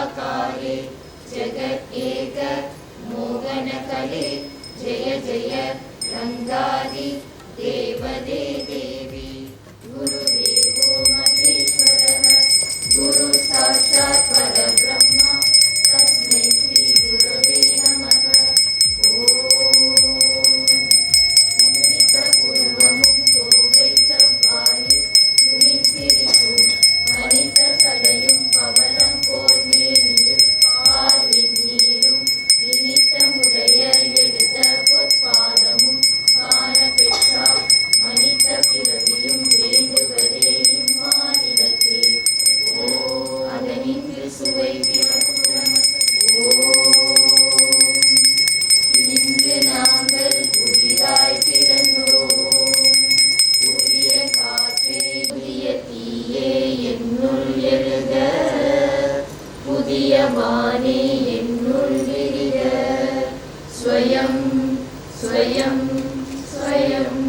निराकारे जगदेक मोहनकले जय जय रङ्गादि देवदे देवी। गुरुदेवो महेश्वरः गुरु साक्षात् परब्रह्म तस्मै श्री गुरवे नमः। पूर्वमुक्तो वै सव्वायि துணிசிரிக்கும் மனித சடையும் பவளம் போல் மேனியும் பார்வின் நீரும் இனித்தமுடைய எடுத்த பொற்பாதமும் காண பெற்றார் மனித பிறவியும் வேண்டுவதே இம்மாநிலத்தே. ஓ அதனின்று சுவை பிறப்புறம். ஓ இன்று நாங்கள் புதிதாய் பிறந்தோம். புதிய காற்றே புதிய தீயே என்னுள் எழுக, புதிய வானே என்னுள் விரிக. ஸ்வயம் ஸ்வயம் ஸ்வயம்.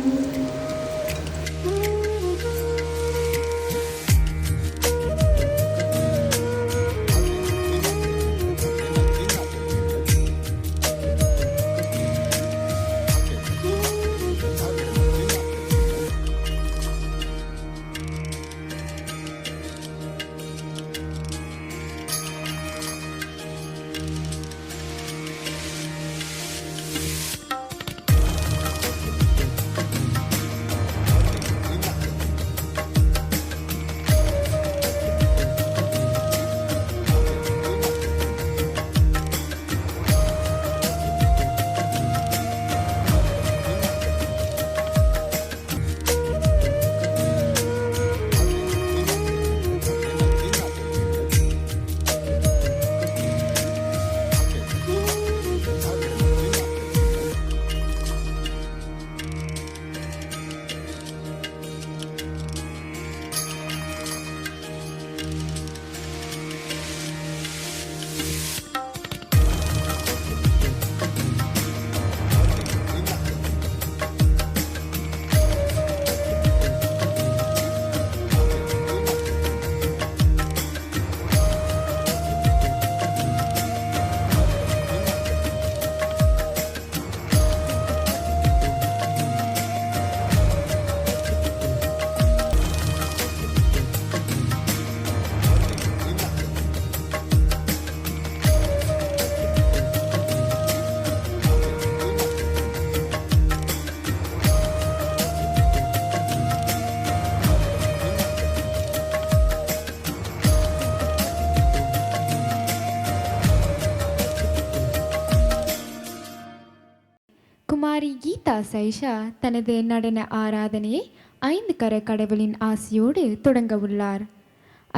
குமாரி கீதா சைஷா தனது நடன ஆராதனையை 5 கர கடவுளின் ஆசியோடு தொடங்க உள்ளார்.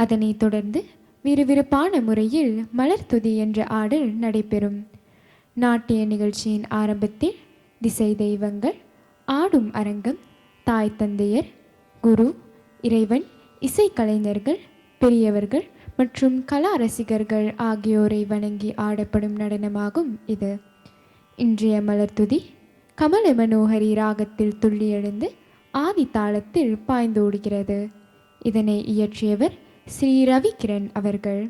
அதனைத் தொடர்ந்து விறுவிறுப்பான முறையில் மலர் துதி என்ற ஆடல் நடைபெறும். நாட்டிய நிகழ்ச்சியின் ஆரம்பத்தில் திசை தெய்வங்கள், ஆடும் அரங்கம், தாய் தந்தையர், குரு, இறைவன், இசைக்கலைஞர்கள், பெரியவர்கள் மற்றும் கலா ரசிகர்கள் ஆகியோரை வணங்கி ஆடப்படும் நடனமாகும் இது. இன்றைய மலர் துதி கமல மனோஹரி ராகத்தில் துள்ளி எழுந்து ஆதி தாளத்தில் பாய்ந்தோடுகிறது. இதனை இயற்றியவர் ஸ்ரீ ரவிகிரண் அவர்கள்.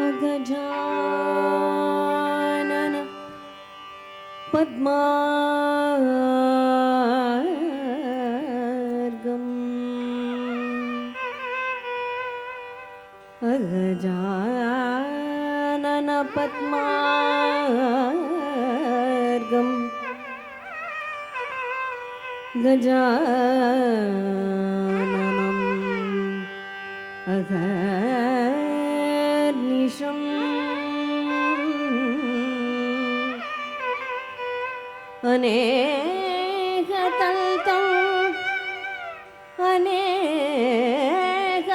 अगजानन पद्मार्गम् अगजानन पद्मार्गम् गजाननम् अगर्निशम् अनेकतल्तम् अनेकतल्तम्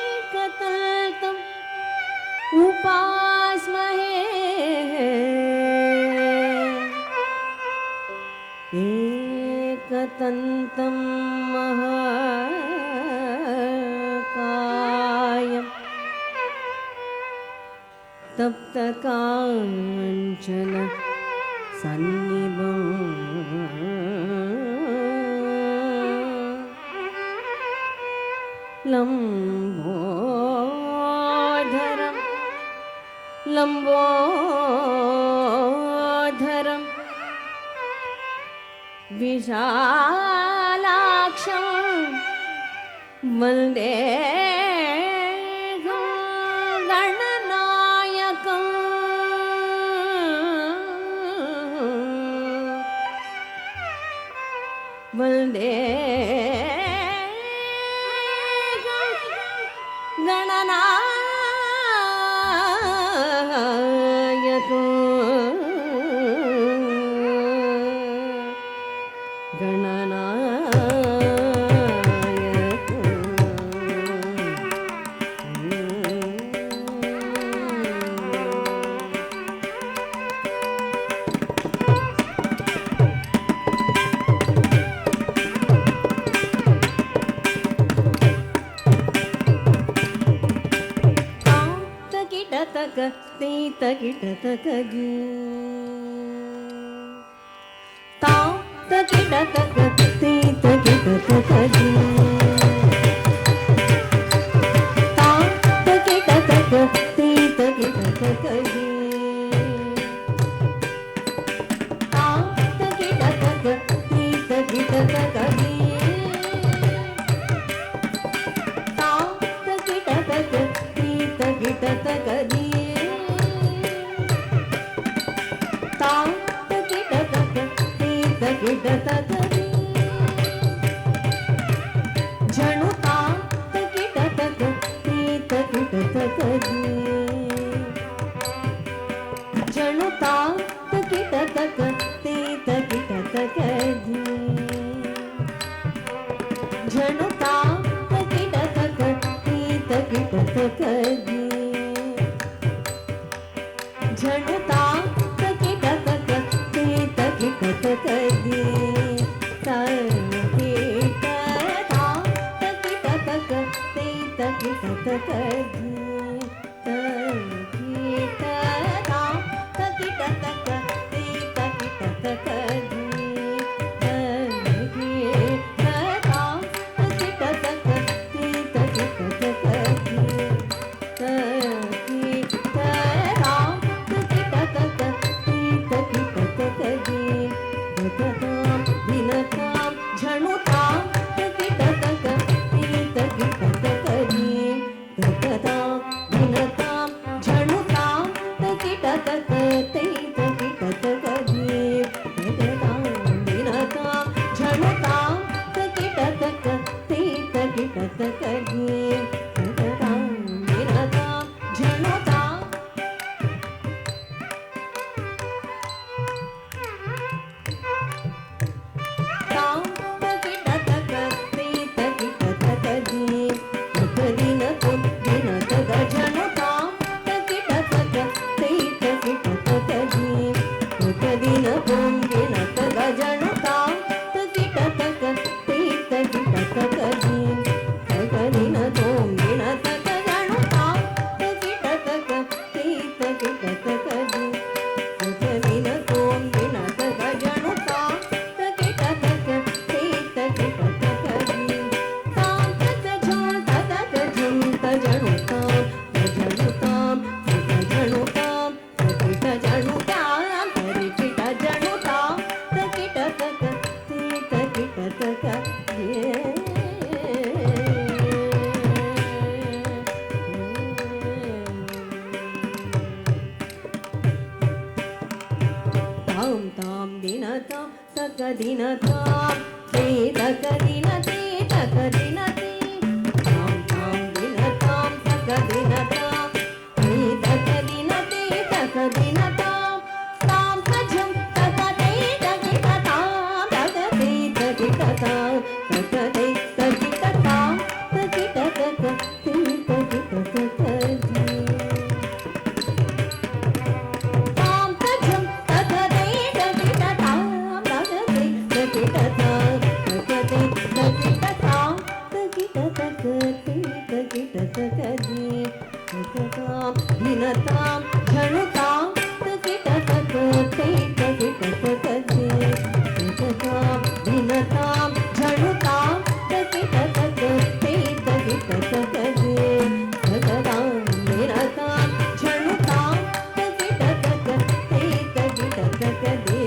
भक्तानामेकतल्तम् उपास्महे एकतन्तं महाकायं तप्तकाञ्चन सन्निभं लम्बोधरं लम्बोधरं विशालाक्षं वन्दे गणनायकं वन्दे तगिटतगी तां तगिटतगी तगिटतगी तां तगिटतगी तगिटतगी तां तगिटतगी तगिटतगी तां तगिटतगी तगिटतगी தகதின தாம் தே தகதின தே தகதின தே தாம் தாம் தின தாம் தகதின தாம் தே தகதின தே தகதின தாம் தாம் தஜம் தகதே தகிட தாம் தகதே தகிட தாம் தகதே தகிட தாம் தகிட தக தே தகிட தகதே தாம் தஜம் தகதே தகிட தாம் தகதே தகிட தாம் தகதே தகிட தாம் தகிட தகதே தகிட தகதே தகதாம் தினதாம் ஜணுதாம் தகிட தகதே தகிட தகதே தகதாம் தினதாம் ஜணுதாம் தகிட தகதே தகிட தகதே தகதாம் தினதாம் ஜணுதாம் தகிட தகதே தகிட தகதே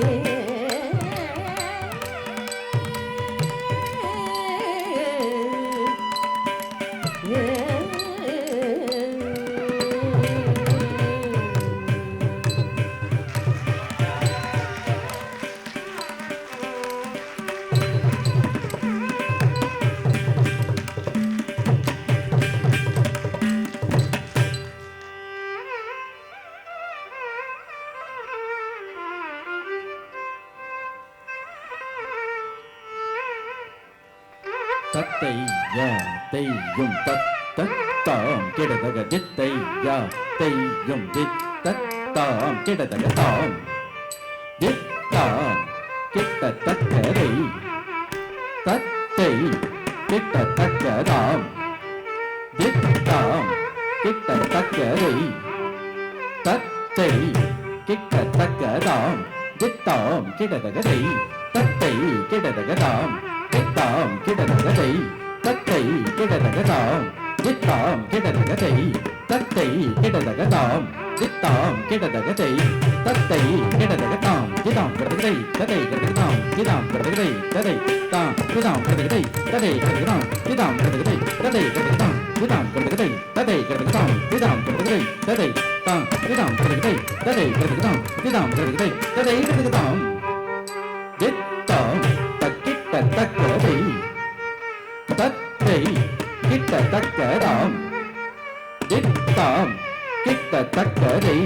தத்தை யா தையும் தத் தத்தாம் கிடதக தித்தை யா தையும் தித் தத்தாம் கிடதக தாம் தித்தாம் கிட்ட தக்கரை தத்தை கிட்ட தக்கதாம் தித்தாம் கிட்ட தக்கரை தத்தை கிட்ட தக்கதாம் தித்தாம் கிடதகதை தத்தை கிடதகதாம் தித்தாம் கிடதகதை தத்தை கிடதகதாம் தித்தாம் கிடதகதை தத்தை கிடதகதாம் தித்தாம் கிடதகதை தத்தை கிடதகதாம் திதாம் கிடதகதை ததை கிடதகதாம் திதாம் கிடதகதை ததை தாம் திதாம் கிடதகதை ததை கிடதகதாம் திதாம் கிடதகதை ததை கிடதகதாம் திதாம் கிடதகதை ததை கிடதகதாம் திதாம் கிடதகதை ததை தாம் திதாம் கிடதகதை ததை கிடதகதாம் திதாம் கிடதகதை ததை கிடதகதாம் தித்தாம் தக்கிட்ட தக்கதை தத்தை கிட்ட தக்கதாம் தித்தாம் கிட்ட தக்கதை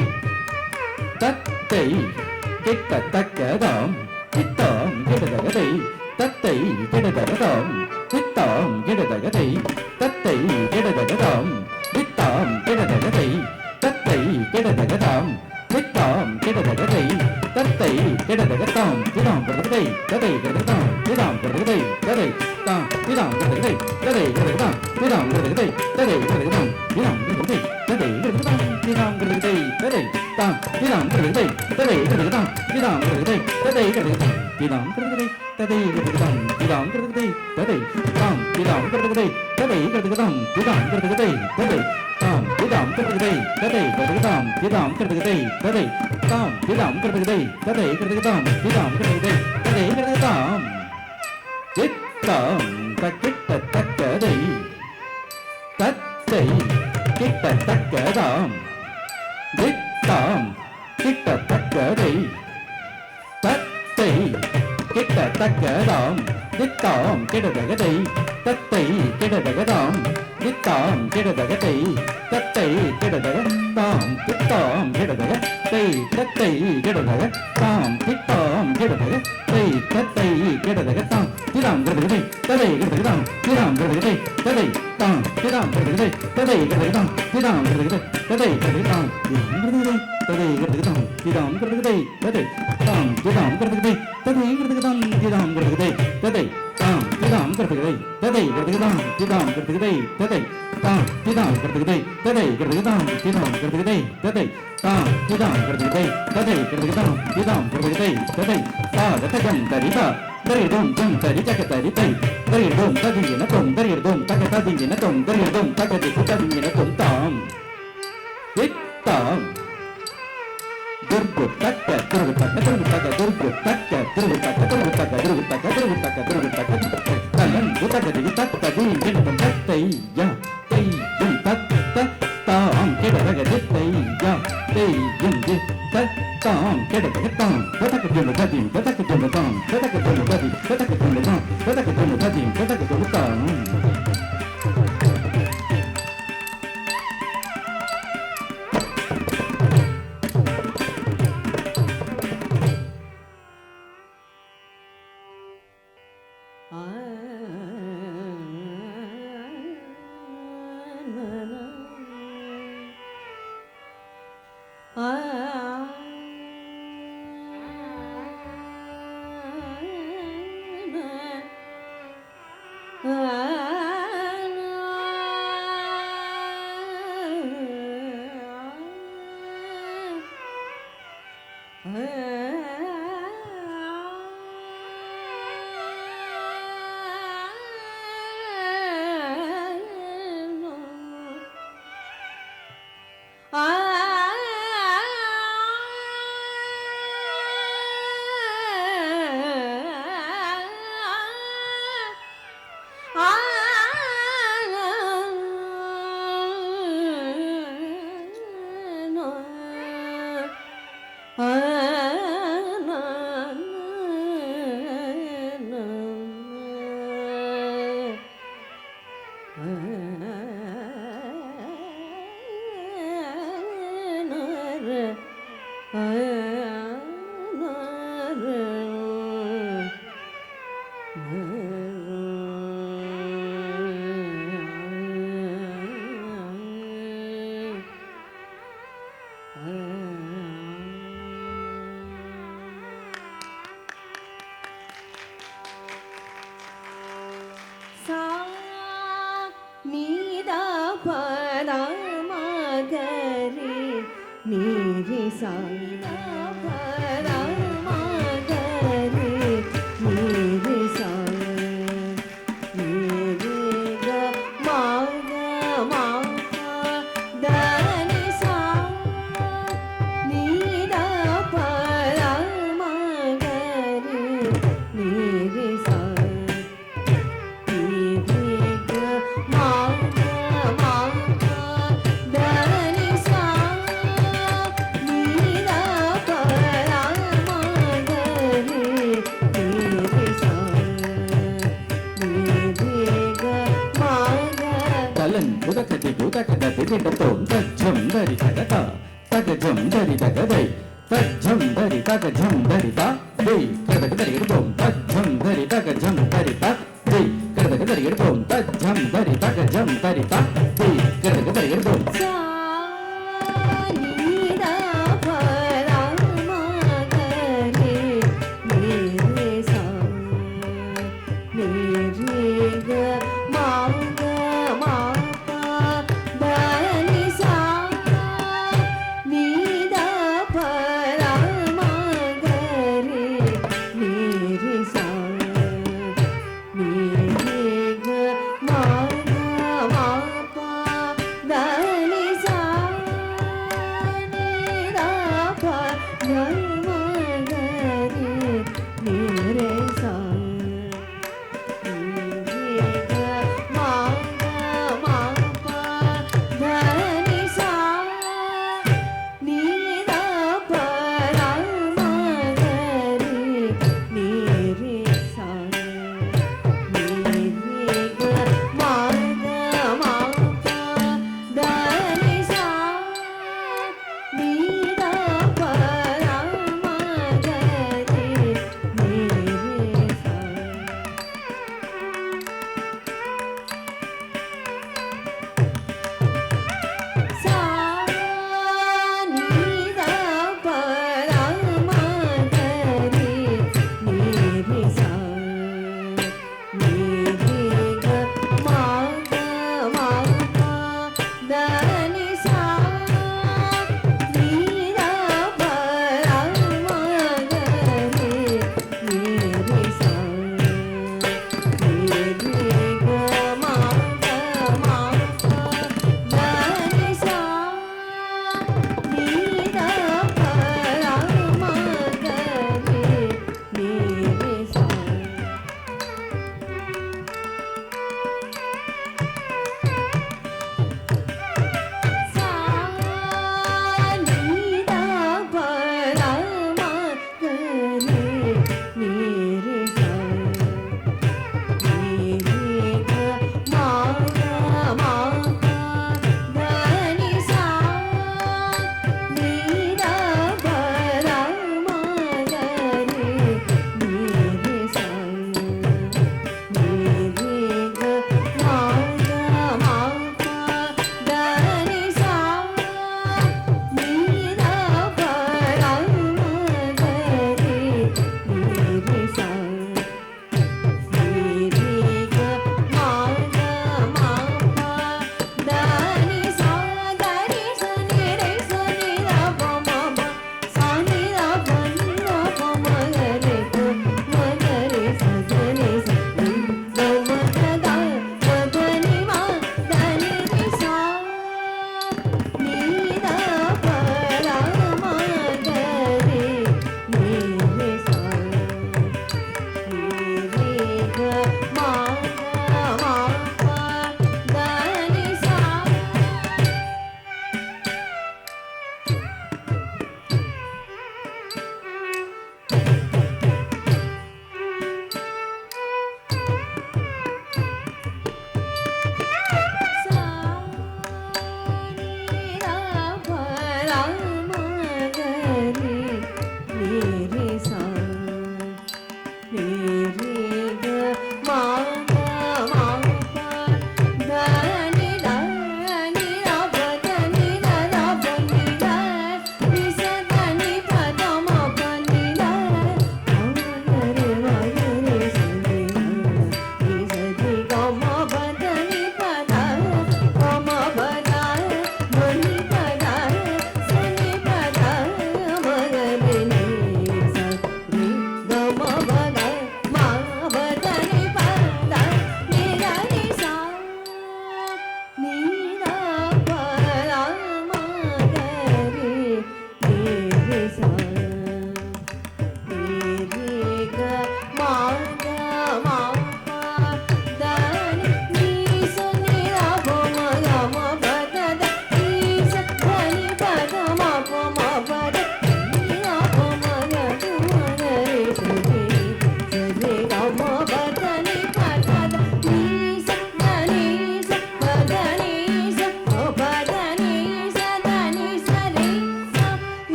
தத்தை கிட்ட தக்கதாம் தித்தாம் கிடதகதை தத்தை கிடதகதாம் தித்தாம் கிடதகதை தத்தை கிடதகதாம் தித்தாம் கிடதகதை தத்தை கிடதகதாம் தித்தாம் கிடதகதை தத்தை கிடதகதாம் திதாம் கிடதகதை ததை கிடதகதாம் திதாம் கிடதகதை ததை தாம் திதாம் கிடதகதை ததை கிடதகதாம் திதாம் கிடதகதை ததை கிடதகதாம் திதாம் கிடதகதை ததை கிடதகதாம் திதாம் கிடதகதை ததை தாம் திதாம் கிடதகதை ததை கிடதகதாம் திதாம் கிடதகதை ததை கிடதகதாம் திதாம் கிடதகதை ததை கிடதகதாம் திதாம் கிடதகதை ததை தாம் திதாம் கிடதகதை ததை கிடதகதாம் திதாம் கிடதகதை ததை தாம் திதாம் கிடதகதை ததை கிடதகதாம் திதாம் கிடதகதை ததை தாம் திதாம் கிடதகதை ததை கிடதகதாம் திதாம் கிடதகதை ததை கிடதகதாம் தித்தாம் தக்கிட்ட தக்கதை தத்தை கிட்ட தக்கதாம் தித்தாம் கிட்ட தக்கதை தத்தை கிட்ட தக்கதாம் தித்தாம் கிடதகதை தத்தை கிடதகதாம் தித்தாம் கிடதகதை தத்தை கிடதகதாம் தித்தாம் கிடதகதை தத்தை கிடதக தாம் தித்தாம் கிடதக தை தத்தை கிடதகதாம் திதாம் கிடதகதை ததை கிடதகதாம் திதாம் கிடதகதை ததை தாம் திதாம் கிடதகதை ததை கிடதகதாம் திதாம் கிடதகதை ததை கிடதகதாம் திதாம் கிடதகதை ததை தாம் திதாம் கிடதகதை ததை கிடதகதாம் திதாம் கிடதகதை ததை தாம் திதாம் கிடதகதை ததை கிடதகதாம் திதாம் கிடதகதை ததை தாம் திதாம் கிடதகதை ததை கிடதகதாம் திதாம் கிடதகதை ததை தாம் திதாம் கிடதகதை ததை கிடதகதாம் திதாம் கிடதகதை ததை தாகதகம் தரிதா தரிடும் ஜம் தரி ஜக தரி தை தரிடும் ததியின தொம் தரிடும் தக ததியின தொம் தரிடும் தகதி குததியின தொம் தாம் வித்தாம் துர்கு தக்க துர்கு தக்க துர்கு தக்க துர்கு தக்க துர்கு தக்க துர்கு தக்க துர்கு தக்க துர்கு தக்க துர்கு தக்க தலன் குதகதி தக்கதி இனம் தத்தை யா தை யும் தத்த தாம் கிடதகதி தை யா தை யும் தி தத்தாம் கிடதகதாம் ததக ஜம் ததிம் ததக ஜம் தாம் ததக ஜம் tadi tadi ketemu tang tadi ketemu tadi tadi ketemu tang ma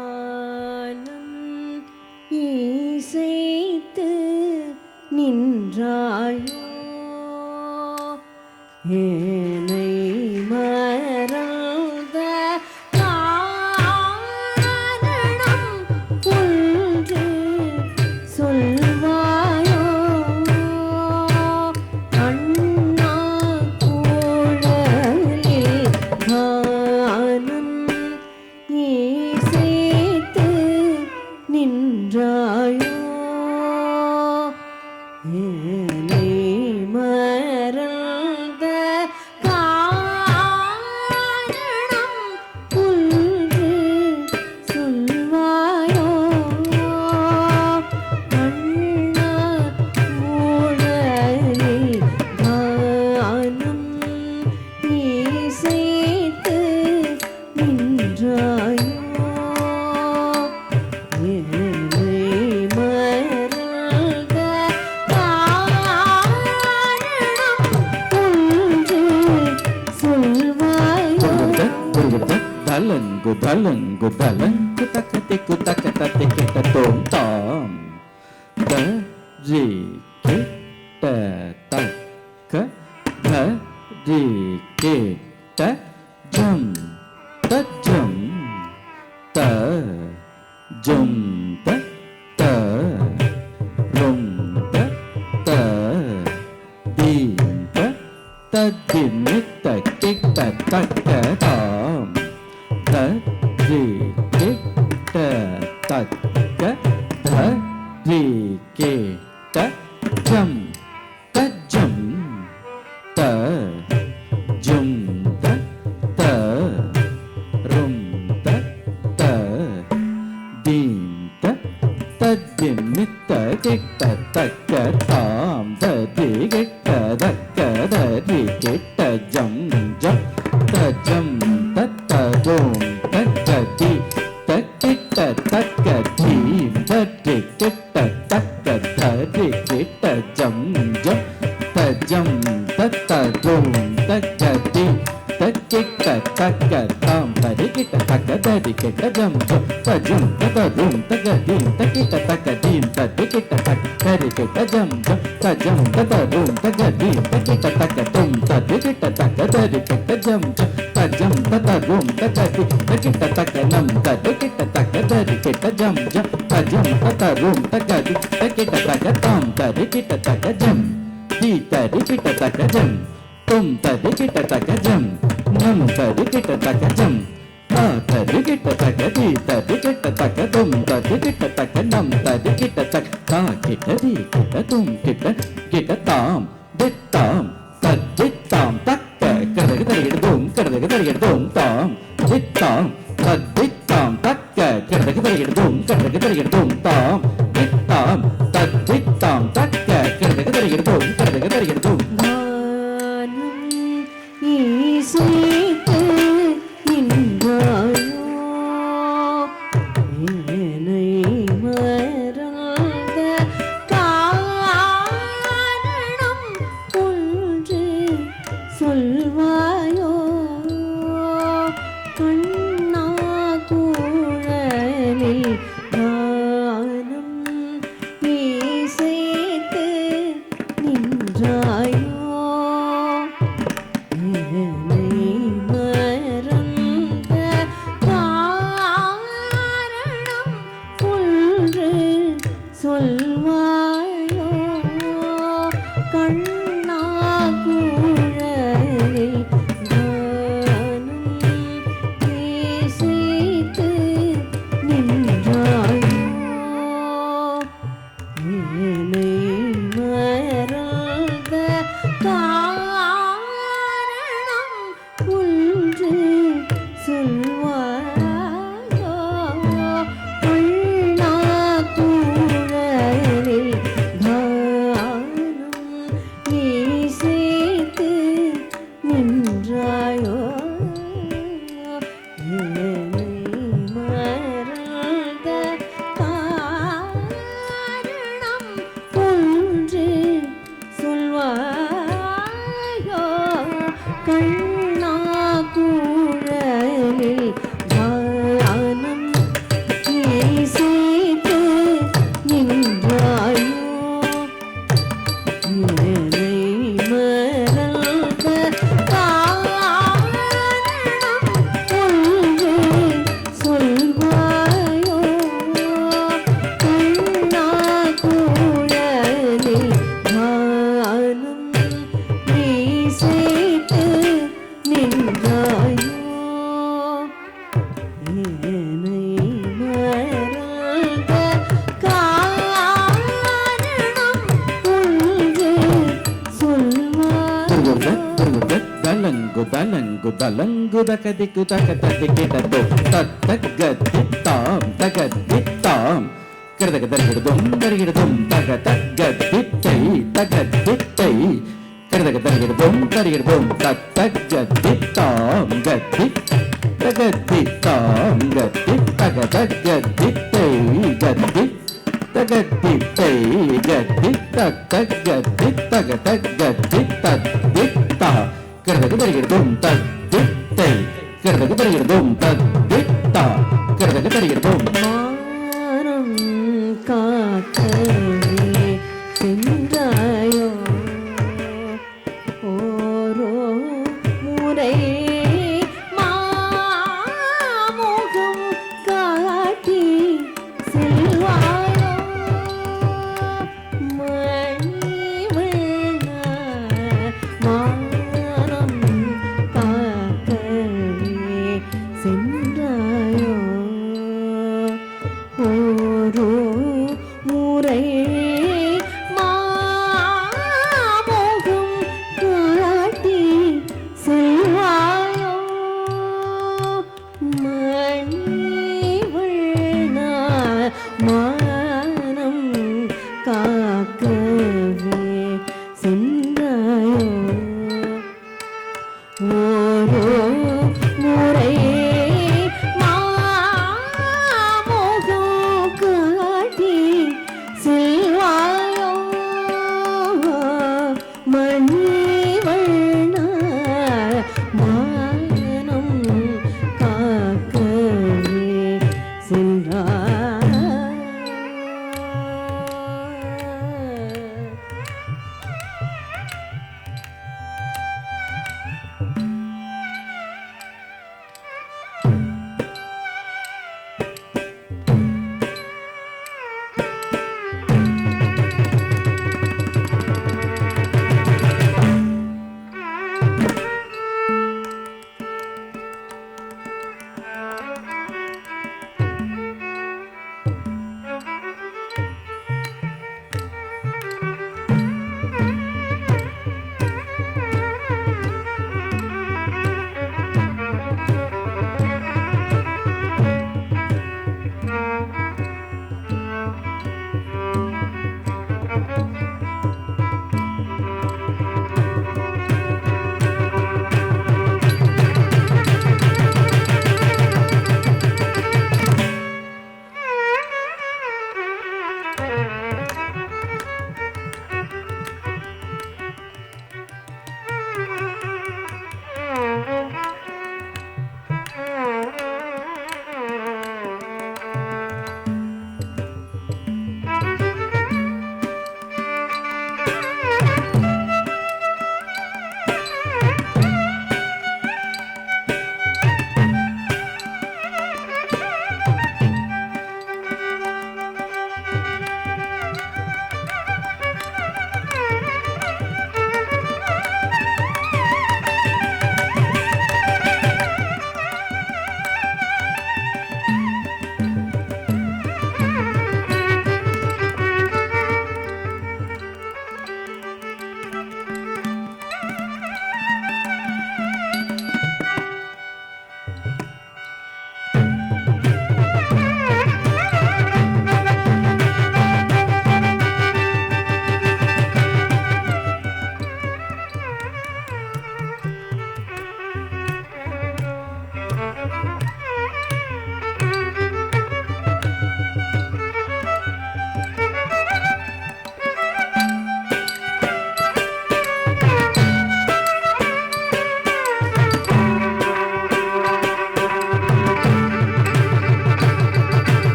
கானம் இசைத்து நின்றாயோ ஏனை மறந்த காரணம் ஒன்று சொல்வாயோ அண்ணா குழலில் கானம் இசைத்து நின்றாயோ ஏனை மறந்த காரணம் ஒன்று சொல்வாயோ அண்ணா ஊழலில் கானம் இசைத்து நின்றாயோ ஏனை மறந்த காரணம் ஒன்று சொல்வாயோ தலங்கு தலங்கு தலங்கு தக்கத்திக்கு தக்கத்தத்தை கிட்ட தோம் தாம் த ஜி கிட்ட தக்க த ஜி கிட்ட ஜம் த ஜம் த ஜம் த த ரும் த த தீம் த தத்திமி தக்கிட்ட தக்க தாம் த ஜி கிட்ட தக்க த ஜி கிட்ட ஜம் த ஜம் த ஜும் த த ரும் த த தீம் த தத்திமி தக்கிட்ட தக்க தாம் த ஜி கிட்ட தக்க த ஜி கிட்ட ஜம் ஜம் த ஜம் த த ஜோம் தக்க தி தக்கிட்ட தக்க தீம் த ஜி கிட்ட தக்க த ஜி கிட்ட ஜம் ஜம் த ஜம் த த ஜோம் தக்க தி தக்கிட்ட தக்க தாம் த ஜி கிட்ட தக்க த ஜி கிட்ட ஜம் ஜம் த ஜும் த த ஜும் தக்க தீம் தக்கிட்ட தக்க தீம் த ஜி கிட்ட தக்க த ஜி கிட்ட ஜம் ஜம் த ஜம் த த ஜும் தக்க தீம் தக்கிட்ட தக்க தும் த ஜி கிட்ட தக்க த ஜி கிட்ட ஜம் ஜம் த ஜம் த த ஜும் தக்க தி தக்கிட்ட தக்க நம் த ஜி கிட்ட தக்க த ஜி கிட்ட ஜம் ஜம் த ஜும் த த ஜும் தக்க தி தக்கிட்ட தக்க தாம் த ஜி கிட்ட தக்க ஜம் தி த ஜி கிட்ட தக்க ஜம் தும் த ஜி கிட்ட தக்க ஜம் நம் த ஜி கிட்ட தக்க ஜம் ता तरी किट तक दी तरी किट तक तुम तरी किट तक नम तरी किट तक ता किट दी किट तुम किट किट ताम दित्ताम तद्दित्ताम तक करदग तरी तुम करदग तरी तुम ताम दित्ताम तद्दित्ताम तक करदग तरी तुम करदग तरी तुम ताम दित्ताम तद्दित्ताम तक करदग तरी तुम करदग तरी तुम கானம் இசைத்து நின்றாயோ ஏனை மறந்த காரணம் ஒன்று சொல்வாயோ கண்ணா குழலில் கானம் இசை என்னை மறந்த காரணம் ஒன்று சொல்வாயோ அண்ணா தூரலில் தானம் நீ சேர்த்து நின்றாயோ என்னை மறந்த காரணம் ஒன்று சொல்வாயோ கண்ணா கூழலில் தானம் நீ சேர்த்து நின்றாயோ என்னை மறந்த காரணம் ஒன்று சொல்வாயோ கண்ணா கூழலில் தானம் நீ சேர்த்து நின்றாயோ என்னை மறந்த காரணம் ஒன்று சொல்வாயோ தலங்கு தலங்கு தலங்கு தகதிக்கு தகதிக்கிடது தத்தகதித்தாம் தகதித்தாம் கிடதக தருகிடுதும் தருகிடுதும் தக தகதித்தை தகதித்தை கிடதக தருகிடுதும் தருகிடுதும் தத்தகதித்தாம் கதி தகதித்தாம் கதி தகதகதித்தை கதி தகதித்தை கதி தத்தகதி தகதகதி தத்தித்தா கிடதகு தருகிடுதும் தத்தித்தை கிடதகு தருகிடுதும் தத்தித்தா கிடதகு தருகிடுதும் மானம் காக்கவே சென்றாயோ ஓரோ முறை மாமுகம் காட்டி செல்வாயோ மணிவண்ண மானம் காக்கவே சென்றாயோ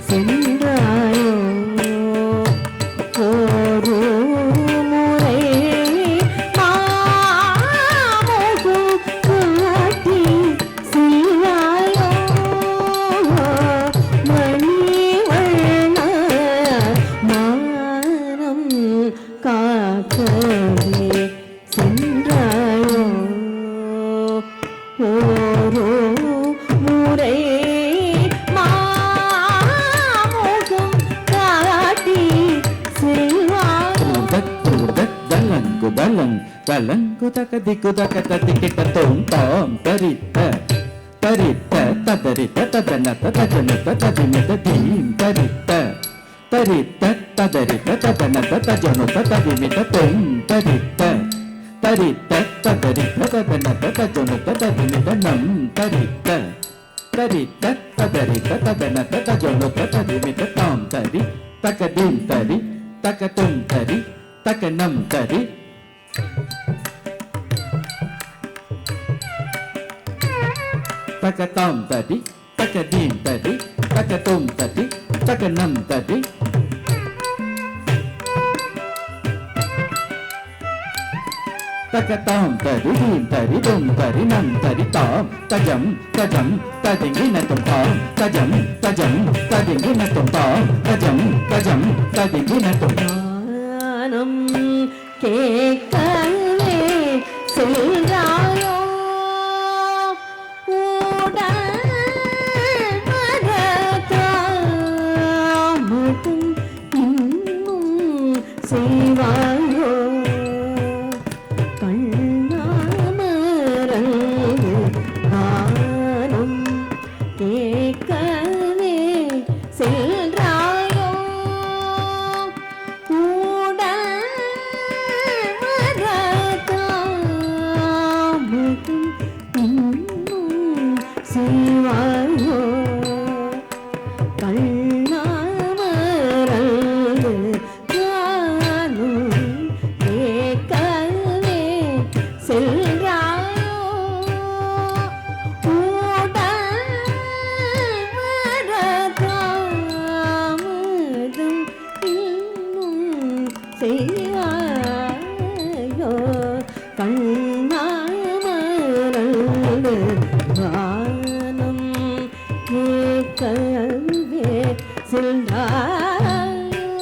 சென்றாயோ ஒரு முறை மாமுகம் காட்டி செல்வாயோ மணிவண்ண மானம் காக்கவே சென்றாயோ ஒரு முறை மாமுகம் காட்டி செல்வாயோ Dalangu dalang dalangu takadiku takatatikitta tom tom tarita tarita tadarita tadanata tajanata tajinita dim tarita tarita tadarita tadanata tajanata tajimita tom tarita tarita tadarita tadanata tajanata tajimita nam tarita tarita tadarita tadanata tajanata tajimita tom tari takadim tari takatum tari takanam tari takatam tadi takadim tadi takatum tadi takanam tadi takatam tadi dim tadi dum tadi nam tadi tam tajam tajam tadingi natum tam tajam tajam tadingi natum tam tajam tajam tadingi natum ஞானம் கேட்கவே செல்றாயோ உடல் மனதாமதும் இன்னும் செய்வாயோ கண்ணாமரங்கு ஞானம் கேட்கவே செல்றாயோ செய்வாயோ கண்ணாமரங்கு நானும் கேட்கவே செல்றாயோ உடல் மரதாமதும் இன்னும் செய்வாயோ கண்ணாமரங்கு வானம் கேட்கவே செல்றாயோ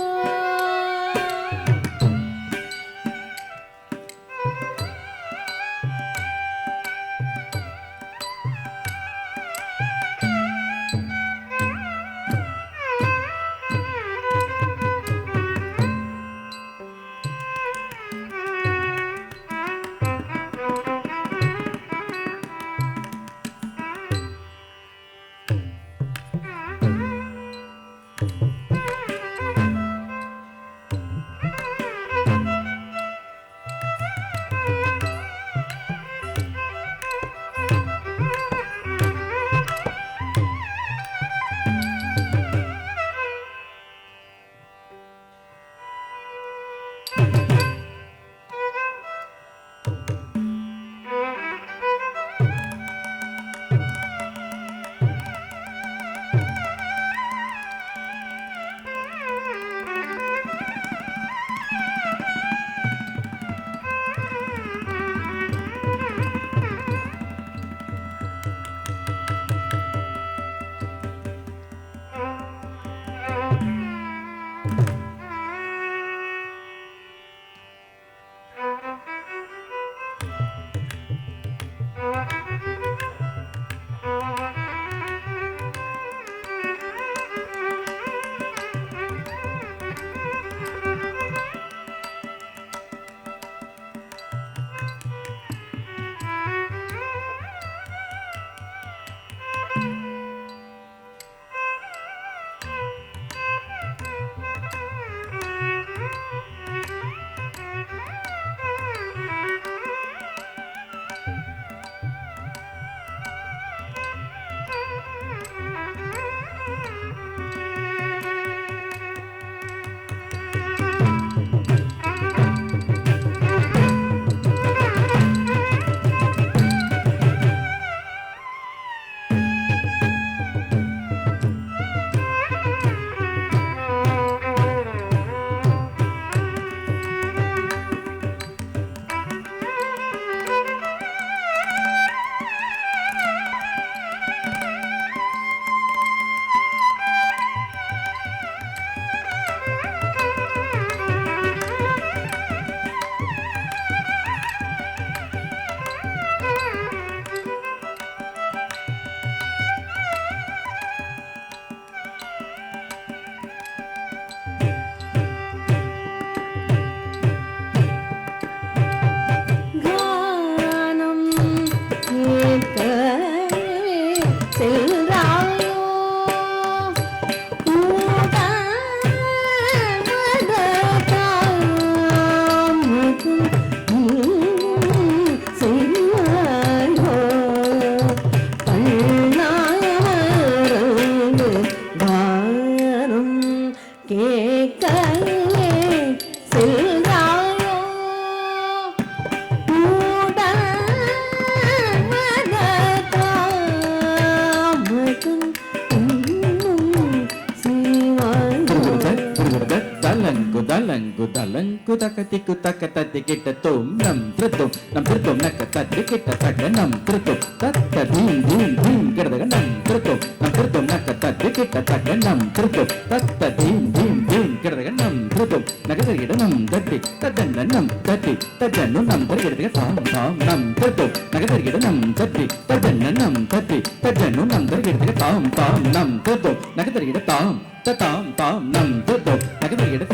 தலங்கு தலங்கு தக்கத்திக்கு தக்க தத்தி கிட்ட தோம் நம் திருத்தும் நக்க தத்தி கிட்ட தக்க நம் திருத்தும் தத்த தீம் தீம் தீம் கிடதக நம் திருத்தும் நக்க தத்தி கிட்ட தக்க நம் திருத்தும் தத்த தீம் தீம் தீம் கிடதக நம் திருத்தும் நகதகிட நம் தட்டி தத்தன்ன நம் தட்டி தத்தன்னு நம் தருகிடதக தாம் தாம் நம் திருத்தும் நகதகிட நம் தட்டி தத்தன்ன நம் தட்டி தத்தன்னு நம் தருகிடதக தாம் தாம் நம் திருத்தும் நகதகிட தாம் தாம் தாம் நம் திருத்தும் நகதகிட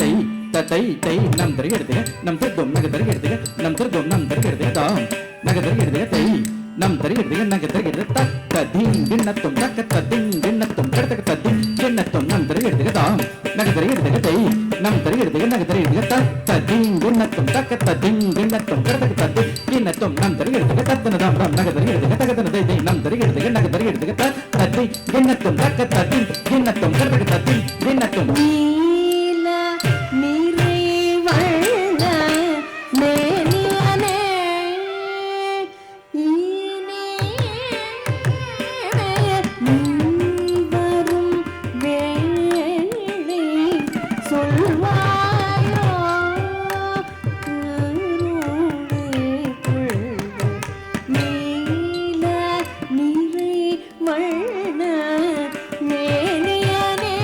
தை தை நம் தருகிடதக நம் திருத்தும் நகதகிடதக நம் திருத்தும் நம் தருகிடதக தாம் நகதகிடதக தை நம் தருகிடதக நகதகிடதக தக்க தீம் கிண்ணத்தும் தக்க தீம் கிண்ணத்தும் கடதக தீம் கிண்ணத்தும் நம் தருகிடதக தாம் நகதகிடதக தை நம் தருகிடதக நகதகிடதக தக்க தீம் கிண்ணத்தும் தக்க தீம் கிண்ணத்தும் கடதக தீம் கிண்ணத்தும் நம் தருகிடதக தத்தன தாம் தாம் நகதகிடதக தகதன தை தை நம் தருகிடதக நகதகிடதக தக்க தீம் கிண்ணத்தும் தக்க தீம் கிண்ணத்தும் கடதக தீம் கிண்ணத்தும் நீல நிறைவண்ண மேனியனே நீ வரும் வேளை சொல்வாயோ நீல நிறைவண்ண மேனியனே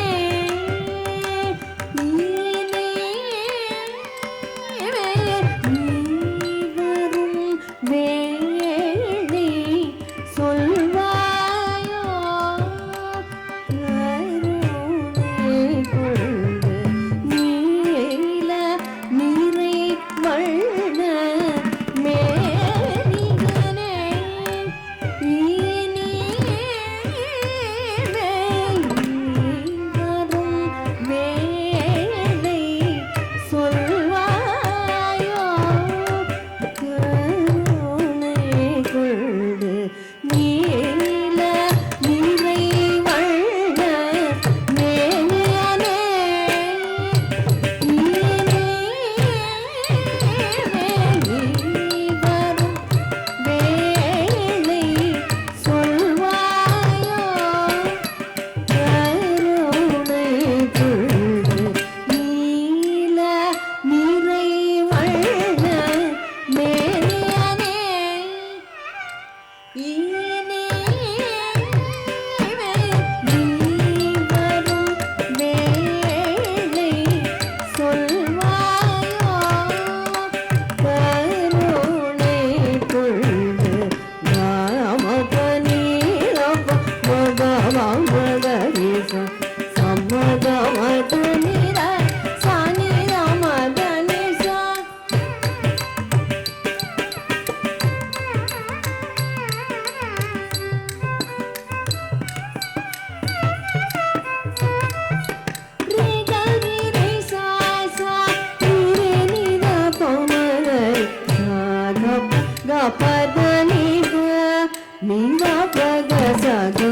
நீங்க பகசகானம்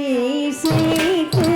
இசைக்கு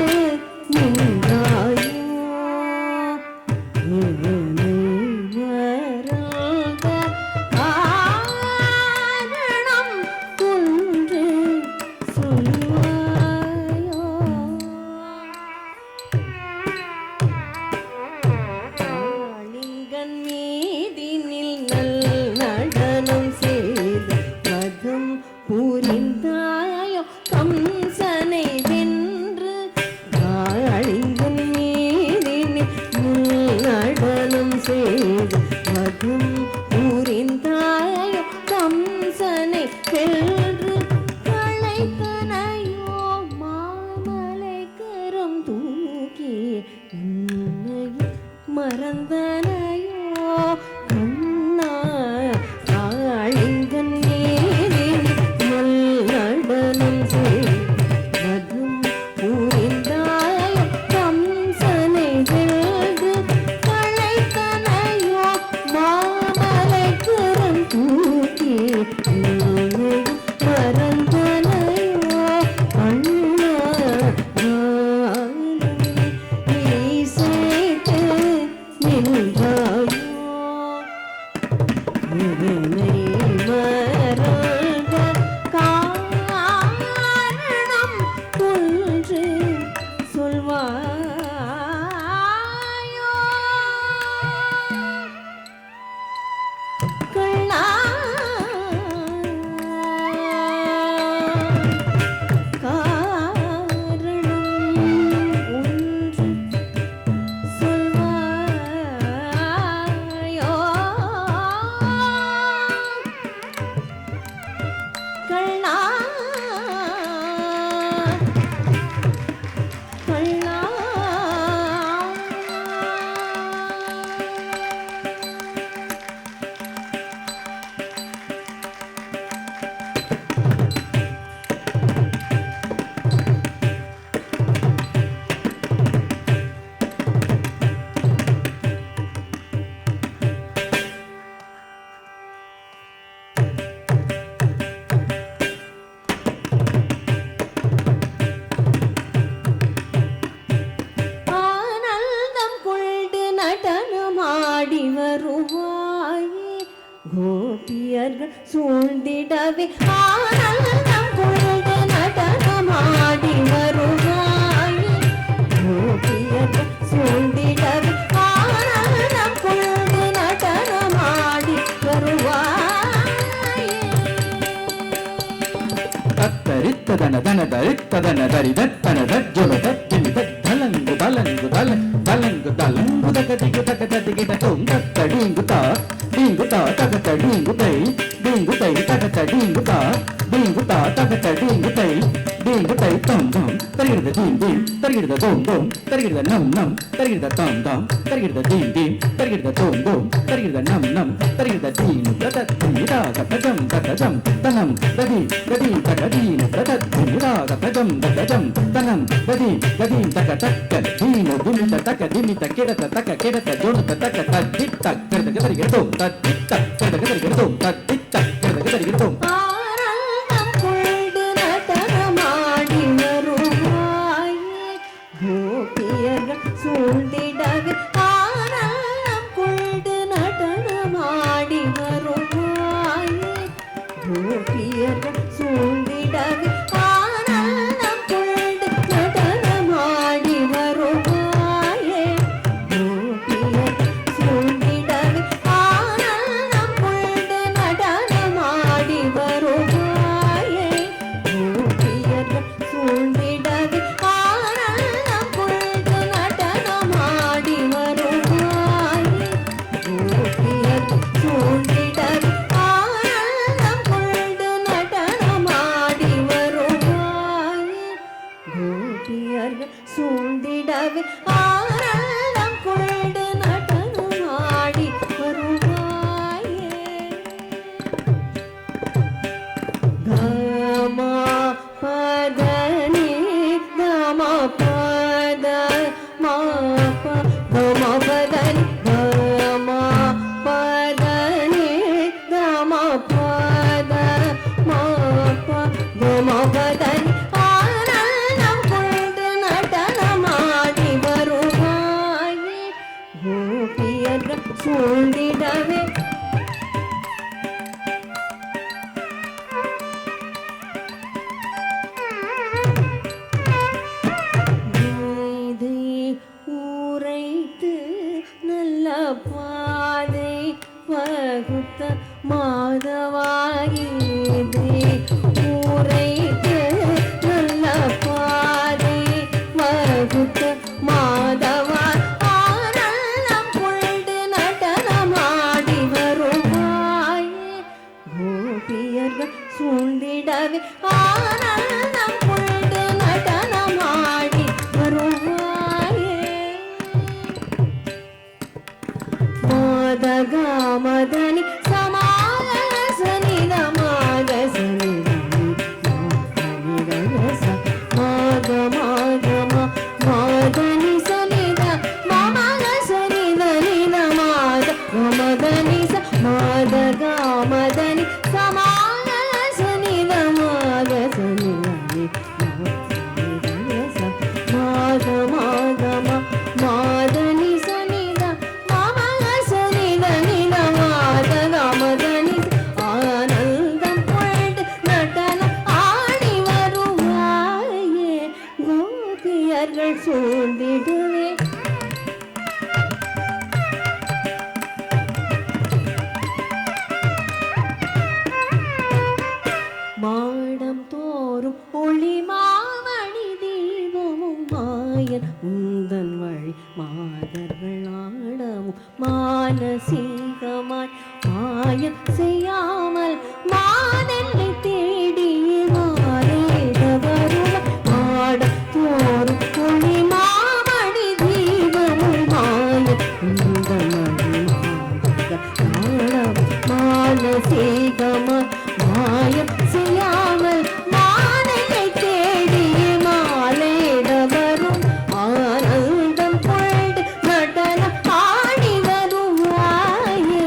சூழ்ந்திடவே ஆனந்தம் கொண்டு நடனமாடி வருவாய் கோபியர்கள் சூழ்ந்திடவே ஆனந்தம் கொண்டு நடனமாடி வருவாய் தத்தரித்ததன தன தரித்ததன தரிதத்தன தஜ்ஜுல தஜ்ஜிமி தலங்கு தலங்கு தலங்கு தலங்கு தகதிகு தகதிகிட தொம் தத்தடிங்கு தா தகதடிங்கு தை தகதடிங்கு தா தகதடிங்கு தை தொம் தொம் தரிகிட தீம் தரிகிட தோம் தரிகிட நம் தரிகிட தாம் தரிகிட தீம் தரிகிட தோம் தரிகிட நம் தரிகிட தீம் ததீரா கதஜம் தனம் ததி தகதீன ததீரா கதஜம் தனம் ததி தக தீனு திமித கிடத்த ஜோனு தத்தித்த கிடத்தோம் ஆனந்தம் கொண்டு நடனமாடி வருவாய் கோபியர்கள் சூழ்ந்திடவே ஆனந்தம் கொண்டு நடனமாடி வருவாய் கோபியர்கள் சூழ்ந்திடவே ஆனந்தம் கொண்டு நடனமாடி வருவாயே கோபியர்கள் சூழ்ந்திடவே ஆனந்தம் கொண்டு நடனமாடி வருவாயே கோபியர்கள் சூழ்ந்திடவே ஆனந்தம் கொண்டு நடனமாடி வருவாயே கோபியர்கள் சூழ்ந்திடவே ஆனந்தம் கொண்டு நடனமாடி வருவாயே கோபியர்கள் சூழ்ந்திடவே ஆனந்தம் கொண்டு நடனமாடி வருவாயே கமா பதனி கமா பத மாப கமா பதனி கமா பதனி கமா பத மாப கமா பதனி ஆனந்தம் கொண்டு நடனமாடி வருவாயே கோபியர்கள் சூழ்ந்திடவே நீதி உரைத்து நல்ல பாதை வகுத்த மாதவாயிதே உரைத்து நல்ல பாதை வகுத்த மாதவா ஆனந்தம் கொண்டு நடனமாடி வருவாயே கோபியர்கள் சூழ்ந்திடவே ஆனந்தம் கொண்டு நடனமாடி வருவாயே மாதகாமதனி சமாகசனித மாகசனித மாதனி சனித மாமகசனித நித மாதனி மாதகாமதனி சமாகசனித மாதனி சனித மாமகசனித நித மாதகாமதனி ஆனந்தம் கொண்டு நடனம் ஆடி வருவாயே கோபியர்கள் சூழ்ந்திடுவே மாடம் தோறும் ஒளி மாமணி தீபமும் மாயன் உந்தன் வழி மாதர்கள் ஆடமும் மானசீகமாய் மாயம் செய்யாமல் மானெல்லை தேடி மாறேட வருவ மாடம் தோறும் ஒளி மாமணி தீபமும் மாயன் உந்தன் வழி மாதர்கள் ஆடமும் மானசீகமாய் மாயம் செய்யாமல் மாலையை தேடி மாலையிட வரும் ஆனந்தம் கொண்டு நடனம் ஆடி வருவாயே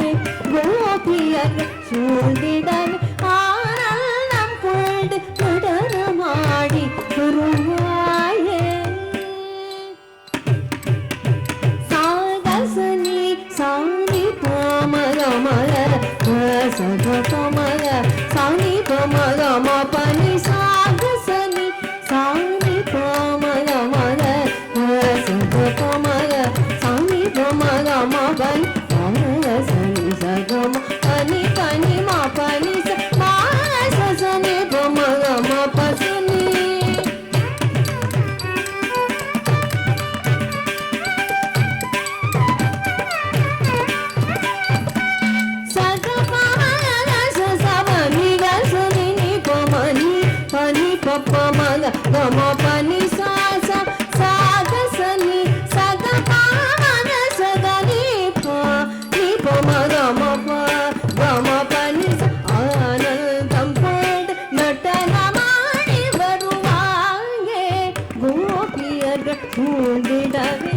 கோபியர்கள் சூழ்ந்திடவே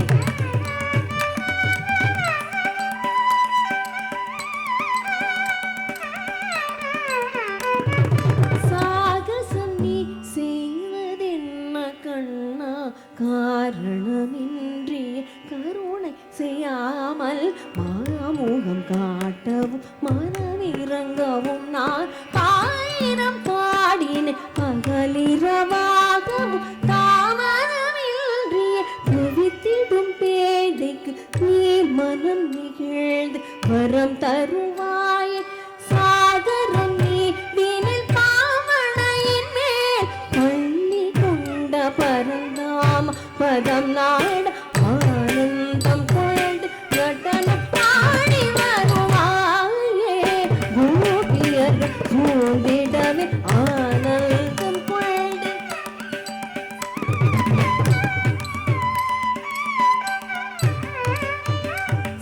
சாகசம் நீ செய்வதென்ன கண்ணா காரணமின்றி கருணை செய்யாமல் மாமுகம் காட்டவும் மனமிறங்கவும் நான் ஆயிரம் பாடினேன் பகலிரவாகவும் தாமதமின்றி தவித்திடும் பேதைக்கு நீர் மனம் நிகழ்ந்து வரம் தருவாயே சாகரம் நீ தினில் பாவனையின் மேல் பள்ளி கொண்ட பரந்தாம பதம் நாட ஆனந்தம் கொண்டு நடன பாடி வருவாயே கோபியர்கள் சூழ்ந்திடவே ஆனந்தம் கொண்டு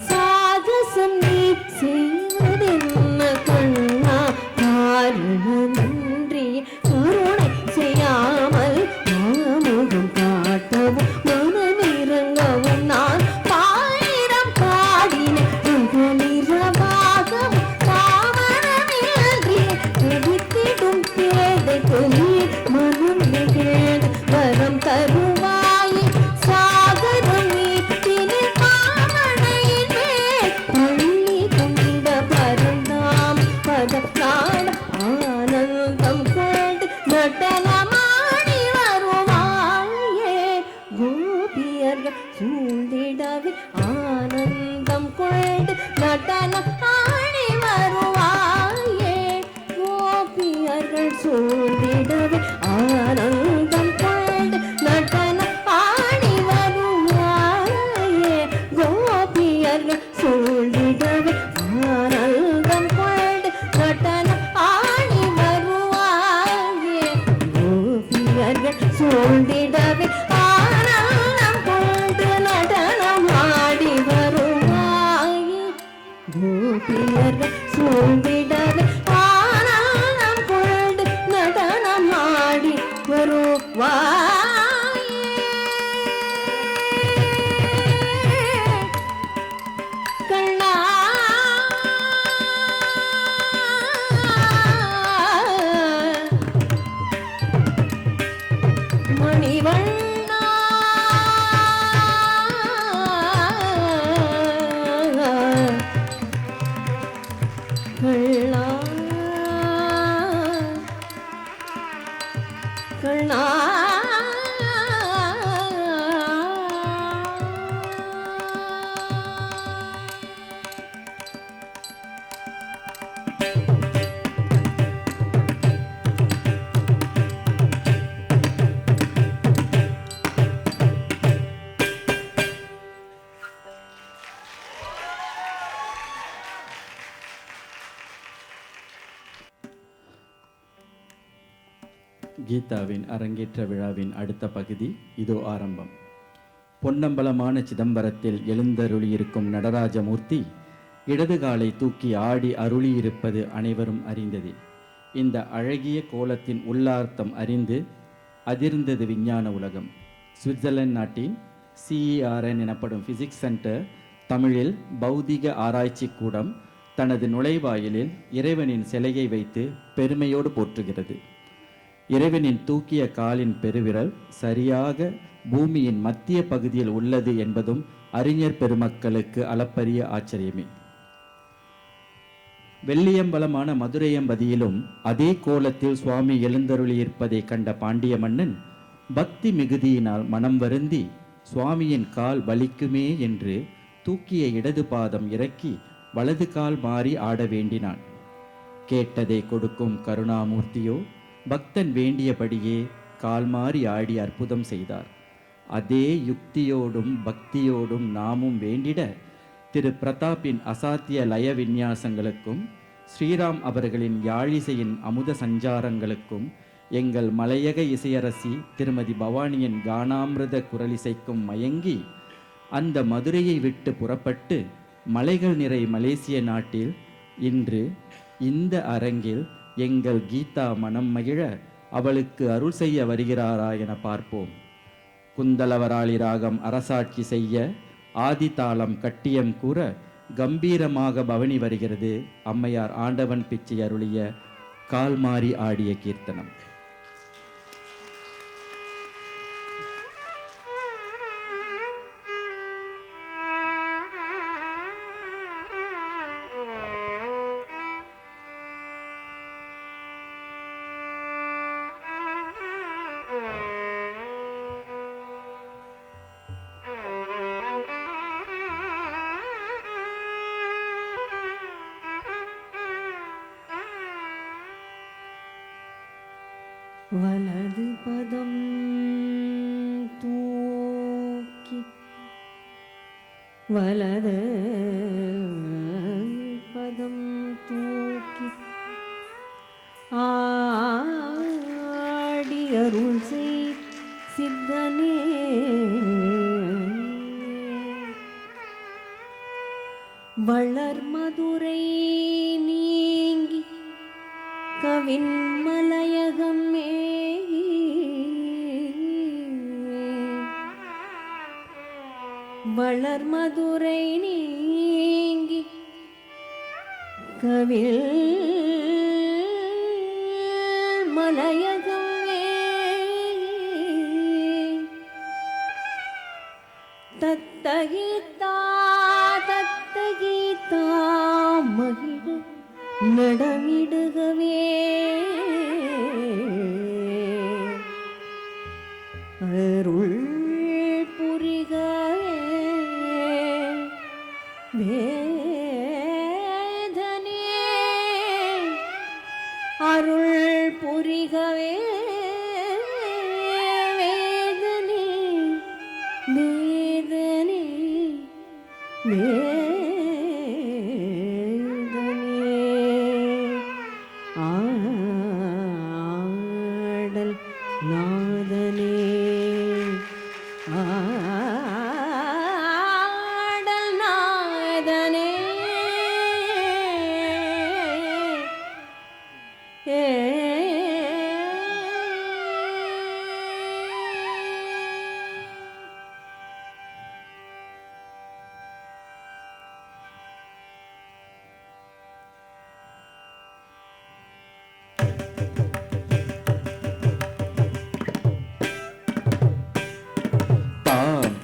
சாகசம் நீ செய்வதென்ன கண்ணா காரணமின்றி கருணை செய்யாமல் மாமுகம் காட்டவும் மனமிறங்கவும் நான் பாயிரம் பாடினேன் பகலிரவாகவும் தாமதமின்றி தவித்திடும் பேதைக்கு நீர் மனம் நிகழ்ந்து வரம் தருவாயே சாகரம் நீ தினில் பாவனையின் மேல் பள்ளி கொண்ட பரந்தாம் பதத்தாட ஆனந்தம் கொண்டு நடனமாடி வருவாயே கோபியர்கள் சூழ்ந்திடவே ஆனந்தம் கொண்டு நடனம் ஆடி வருவாயே கோபியர்கள் சூழ்ந்திடவே ஆனந்தம் கொண்டு நடனம் ஆடி வருவாயே கோபியர்கள் சூழ்ந்திடவே ஆனந்தம் கொண்டு நடனம் ஆடி வருவாயே கோபியர்கள் சூழ்ந்திடவே ஆனந்தம் கொண்டு நடனம் ஆடி வருவாயே கோபியர்கள் சூழ்ந்திடவே ஆனந்தம் கொண்டு நடனம் ஆடி வருவாயே கண்ணா மணிவண்ணா கண்ணா கண்ணா கீதாவின் அரங்கேற்ற விழாவின் அடுத்த பகுதி இதோ ஆரம்பம். பொன்னம்பலமான சிதம்பரத்தில் எழுந்தருளியிருக்கும் நடராஜமூர்த்தி இடது காலை தூக்கி ஆடி அருளியிருப்பது அனைவரும் அறிந்ததே. இந்த அழகிய கோலத்தின் உள்ளார்த்தம் அறிந்து அதிர்ந்தது விஞ்ஞான உலகம். சுவிட்சர்லாந்து நாட்டின் CERN எனப்படும் பிசிக்ஸ் சென்டர், தமிழில் பௌதிக ஆராய்ச்சி கூடம், தனது நுழைவாயிலில் இறைவனின் சிலையை வைத்து பெருமையோடு போற்றுகிறது. இறைவனின் தூக்கிய காலின் பெருவிரல் சரியாக பூமியின் மத்திய பகுதியில் உள்ளது என்பதும் அறிஞர் பெருமக்களுக்கு அளப்பரிய ஆச்சரியமே. வெள்ளியம்பலமான மதுரையம்பதியிலும் அதே கோலத்தில் சுவாமி எழுந்தருளியிருப்பதை கண்ட பாண்டிய மன்னன் பக்தி மிகுதியினால் மனம் வருந்தி சுவாமியின் கால் வலிக்குமே என்று தூக்கிய இடது பாதம் இறக்கி வலது கால் மாறி ஆட வேண்டினான். கேட்டதை கொடுக்கும் கருணாமூர்த்தியோ பக்தன் வேண்டியபடியே கால் மாறி ஆடி அற்புதம் செய்தார். அதே யுக்தியோடும் பக்தியோடும் நாமும் வேண்டிட திரு பிரதாப்பின் அசாத்திய லய விந்யாசங்களுக்கும் ஸ்ரீராம் அவர்களின் யாழிசையின் அமுத சஞ்சாரங்களுக்கும் எங்கள் மலையக இசையரசி திருமதி பவானியின் கானாமிரத குரலிசைக்கும் மயங்கி அந்த மதுரையை விட்டு புறப்பட்டு மலைகள் நிறை மலேசிய நாட்டில் இன்று இந்த அரங்கில் எங்கள் கீதா மனம் மகிழ அவளுக்கு அருள் செய்ய வருகிறாரா என பார்ப்போம். குந்தலவராளி ராகம் அரசாட்சி செய்ய ஆதிதாளம் கட்டியம் கூற கம்பீரமாக பவனி வருகிறது அம்மையார் ஆண்டவன் பிச்சை அருளிய கால்மாறி ஆடிய கீர்த்தனம். வலது பதம் தூக்கி வலது பதம் தூக்கி ஆடி அருள் செய் சித்தனே வளர் மதுரை நீங்கி கவின் மலையகமே வளர் மதுரை நீங்கி கவில் மலையகமே தத்தகீதா தத்தகீதா மகிழ நடமிடுகவே அருள் புரிகவே வேதனே அருள் புரிகவே வேதனே வேதனே ஆடல் நாதனே ஆடல் நாதனே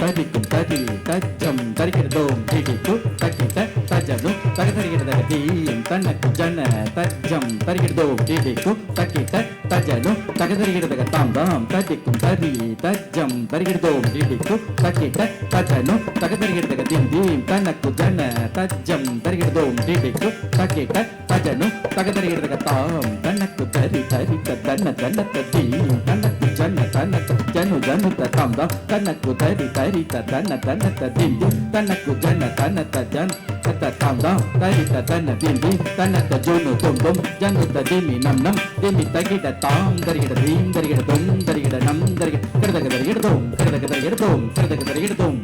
ததிக்கும் ததி தச்சம் தரிக்கிறதோம் திடிக்கு தக்கிட்ட தஜனு தகதரிக்கிறதீம் தன்னக்கு ஜன தஜம் தரிக்கிறதோம் திடிக்கு தக்கிட்ட தஜனு தகதரிக்கிறதக தாம் தாம் ததிக்கும் ததி தஜம் தரிக்கிறதோம் திடிக்கு தக்கிட்ட தஜனு தகதரிக்கிறதக தீம் தீம் தன்னக்கு ஜன தஜம் தரிக்கிறதோம் திடிக்கு தக்கிட்ட தஜனு தகதரிக்கிறதக தாம் தன்னக்கு தரி தரித்த தன்ன தன்னத்த தீம் தன்னக்கு ஜன தன்னக்கு ஜனு ஜனு தாம் தாம் தன்னக்கு தரி தரி தன்ன தன்னத்த தீம் தன்னக்கு ஜன தன்னத்த ஜன் தாம் தாம் தரித்த தன்ன தீம் தன்னத்த ஜோனு தொம் தொம் ஜனு தீமி நம் நம் தீமி தகிட தாம் தரிகிட தீம் தரிகிட தொம் தரிகிட நம் தரிகிட கிருதக தரிகிடதோம் கிருதக தரிகிடதோம் கிருதக தரிகிடதோம்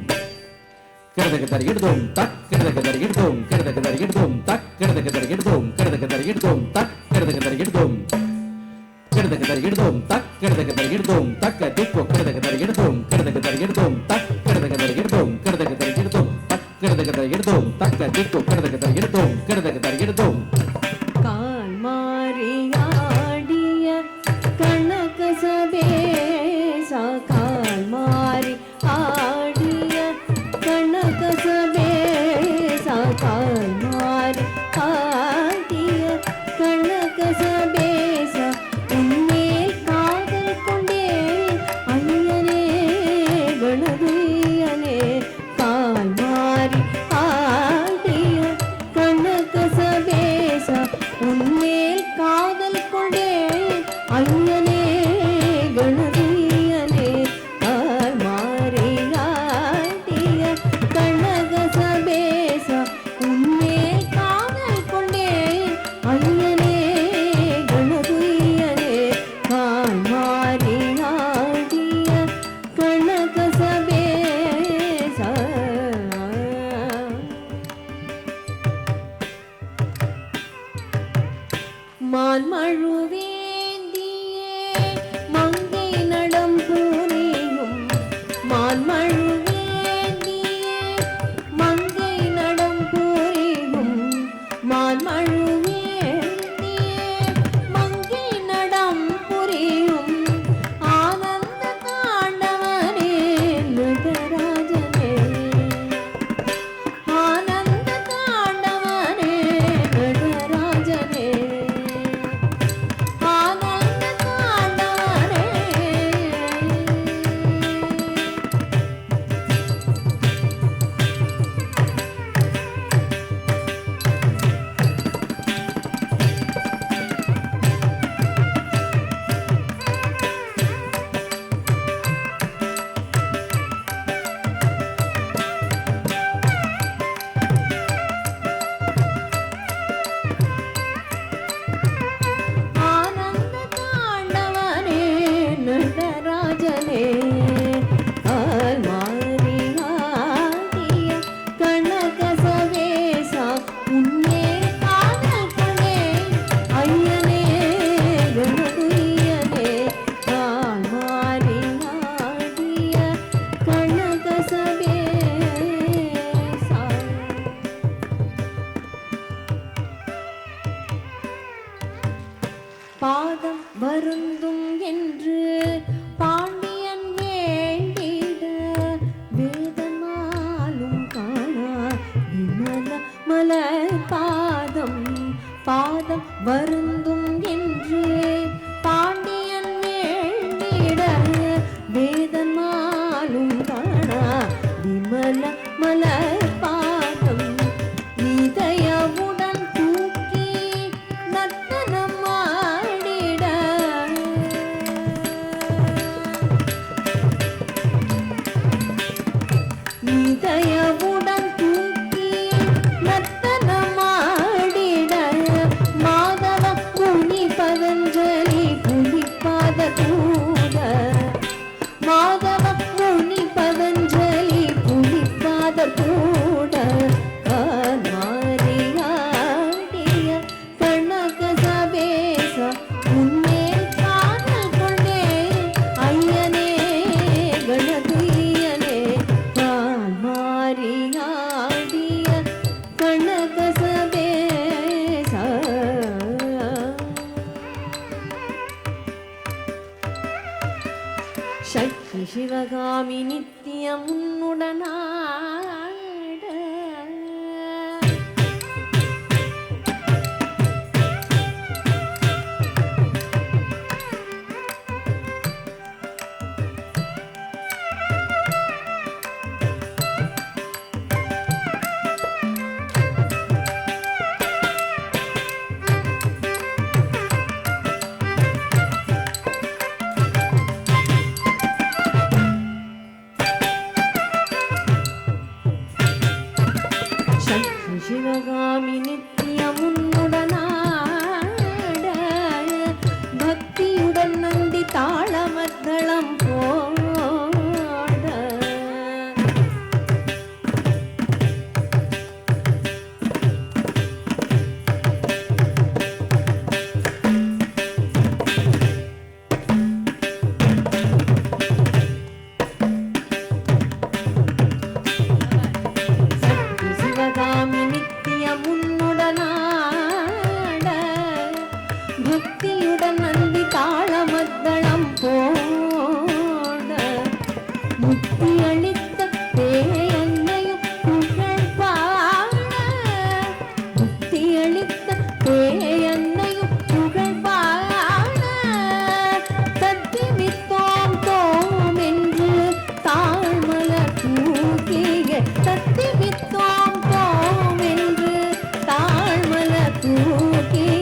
கிருதக தரிகிடதோம் தக் கிருதக தரிகிடதோம் கிருதக தரிகிடதோம் தக் கிருதக தரிகிடதோம் கிருதக தரிகிடதோம் தக் கிருதக தரிகிடதோம் கிருதக தரிகிடதோம் தக் கிருதக தரிகிடதோம் தக்க திக்கோ கிருதக தரிகிடதோம் கிருதக தரிகிடதோம் தக் கிருதக தரிகிடதோம் கிருதக தரிகிடதோம் தக் கிருதக தரிகிடதோம் தக்க திக்கோ கிருதக தரிகிடதோம் கிருதக தரிகிடதோம் கால் மாறியாடிய கனக சபேசா கால் மாறி ஆடிய கனக சபேசா கால் மாறி ஆடிய கனக சபேசா உன்மேல் காதல் கொண்டே ஐயனே கணபதியனே கால் மாறி ஆடிய கனக வருந்தும் என்று பாண்டியன் வேண்டிட வேதன் மாலும் காணா விமல மலர் பாதம் இதயவுடன் தூக்கி நர்த்தனம் ஆடிட இதயவுடன் தூக்கி நர்த்தனம் ஆடிட மாதவ முனி பதஞ்சலி புலிப்பாத கூட மாதவ முனி பதஞ்சலி புலிப்பாத கூட காமாரியாடிய கனக சபேச உன்மேல் காதல் கொண்டே ஐயனே கணதுயனே காமாரியாடிய கனக சபேச சக்தி சிவகாமி நித்தியம் உன்னுடனாட சக்தி சிவகாமி நித்தியம் உன்னுடனாட பக்தியுடன் நந்தி தாளமத்தளம் போட சக்தி சிவகாமி நித்தியம் உன்னுடனாட பக்தியுடன் நந்தி தாளமத்தளம் போட முக்தி அளித்த பேயன்னையும் புகழ் பாட முக்தி அளித்த பேயன்னையும் புகழ் பாட தத்திமித்தோம் தோம் என்று தாழ்மலர் தூக்கிய தத்திமித்தோம் தோம் என்று தாழ்மலர் தூக்கிய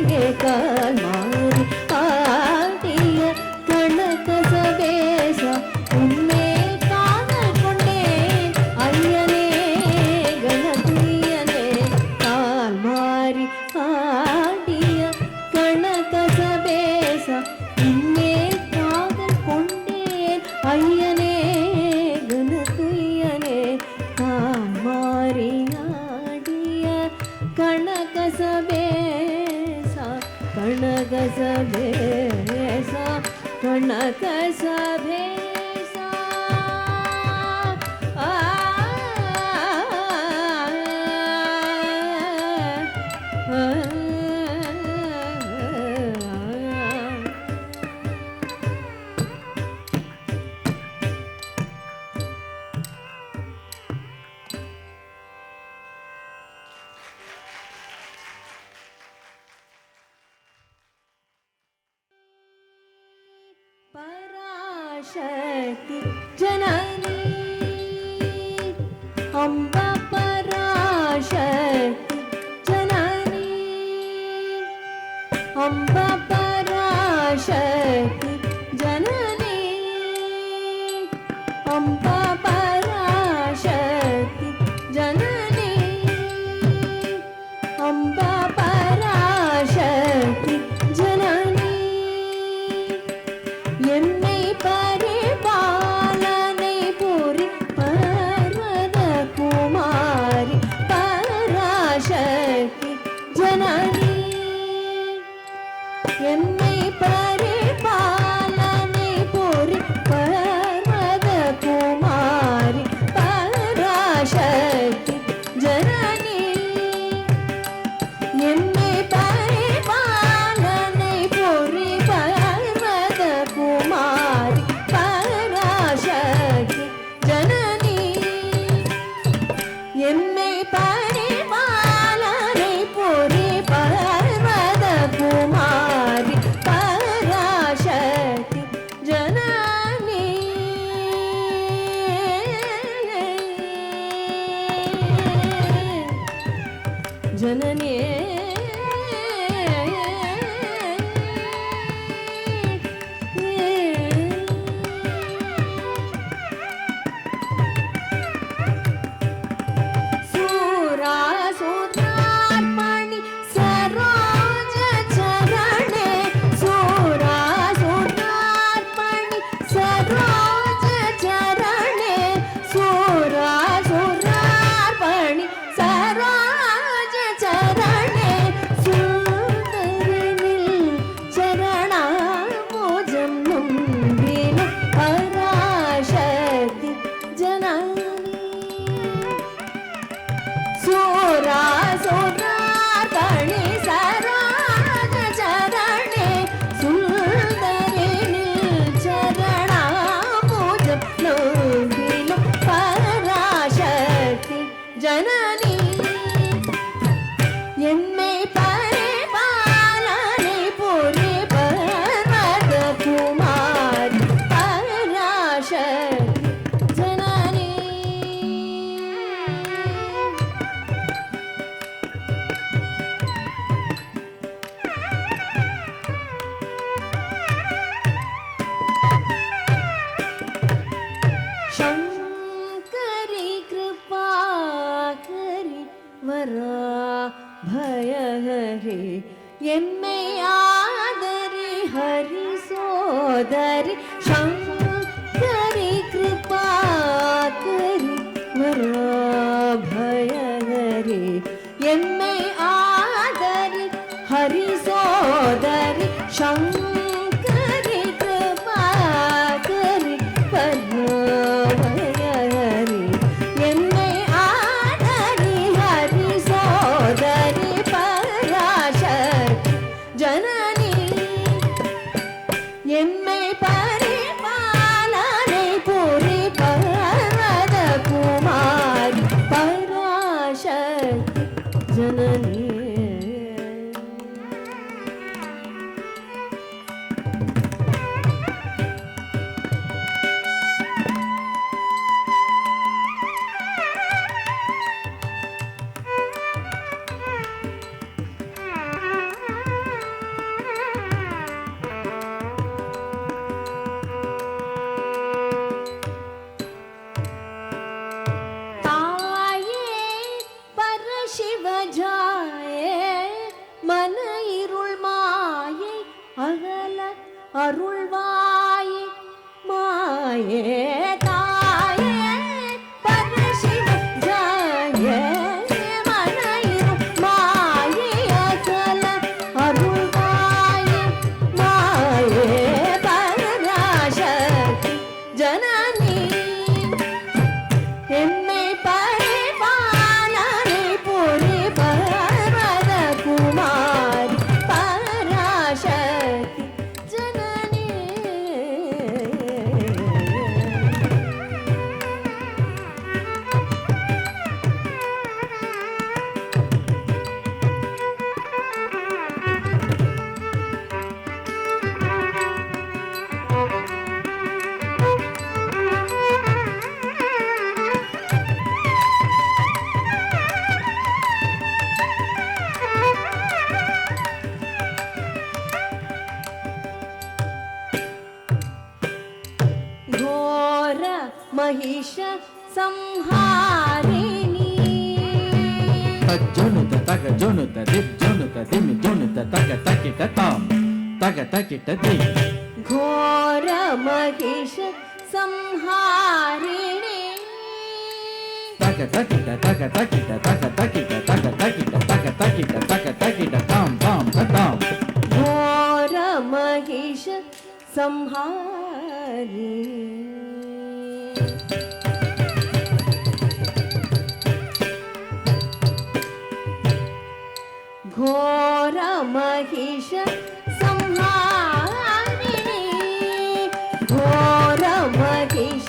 கால்மாறி ஆடிய கனக சபேச உன்மேல் காதல் கொண்டேன் ஐயனே கணதுயனே கால்மாறி ஆடிய கனக சபேச உன்மேல் காதல் கொண்டேன் ஐயனே கணதுயனே கால்மாறி ஆடிய கனக சபேச கனக சபேச கனக சபேச ஆ पराशक्ति जननी अम्बा पराशक्ति जननी अम्बा पराशक्ति जननी अम्बा पराशक्ति जननी अम्बा पराशक्ति जननी என்னை பரிபாலனை புரி பர்வத குமாரி பராசக்தி ஜனனி என்னை பரிபாலனை புரி பர்வத குமாரி ஜனனி எம்மை பரிபாலனை புரி பர்வத குமாரி பராசக்தி ஜனனி शंकरी कृपाकरी वरा भयहरि एम्मे आदरि हरि सोदरि शंकरी कृपाकरी वरा भयहरि एम्मे आदरि हरि सोदरि शंकरी कृपाकरी பரமயரி என்னை ஆதரி ஹரி சோதரி பராசக்தி ஜனனி எம்மை பரிபாலனை புரி பர்வத குமாரி பராசக்தி ஜனனி சிவ ஜாயே மன இருள் மாயை அகல அருள்வாயே மாயே தாயே பரசிவ ஜாயே மன இருள் மாயை அகல அருள்வாயே மாயே பராசக்தி ஜனனி எம்மை பரிபாலனை புரி பர்வத குமாரி பராசக்தி ஜனனி घोर महिष संहारिणी Tajunuta taka junuta dip junuta dim junuta taka takita tam taka takita dim घोर महिष संहारिणी taka takita taka takita taka takita taka takita taka takita taka takita tam tam tam घोर महिष संहारिणी घोर महिष संहारिणी घोर महिष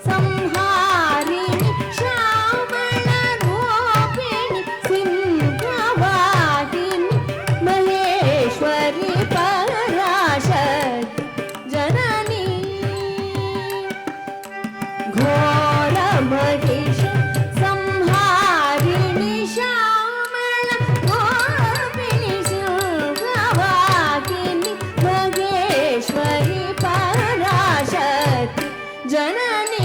संहारिणी श्यामल रूपिणी सिंहवाहिनी महेश्वरी पराशक्ति जननी घोर महिष संहारिणी श्यामल रूपिणी सिंहवाहिनी महेश्वरी पराशक्ति जननी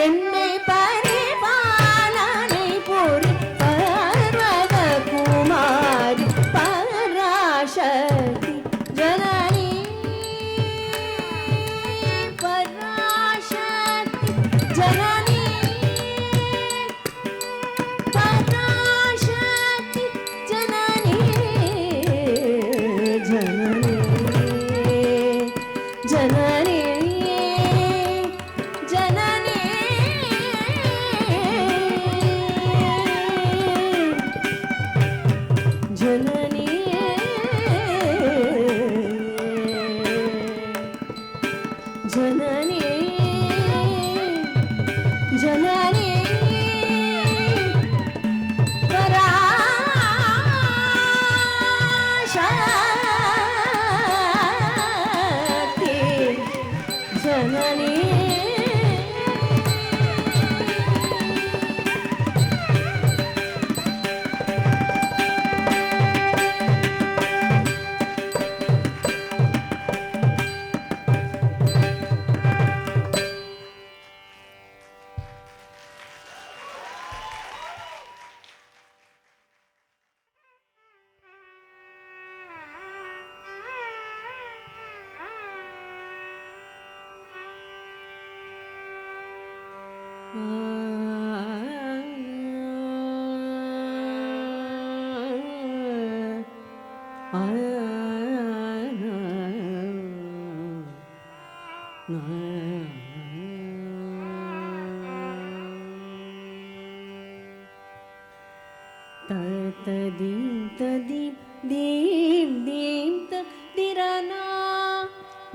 என்னை பரிபாலனை புரி பர்வத குமாரி பராசக்தி ஜனனி பராசக்தி ஜனனி பராசக்தி ஜனனி ஜனனி ஜனனி जननी जननी जननी ததீம் ததீம் தீம் தீம் திரனா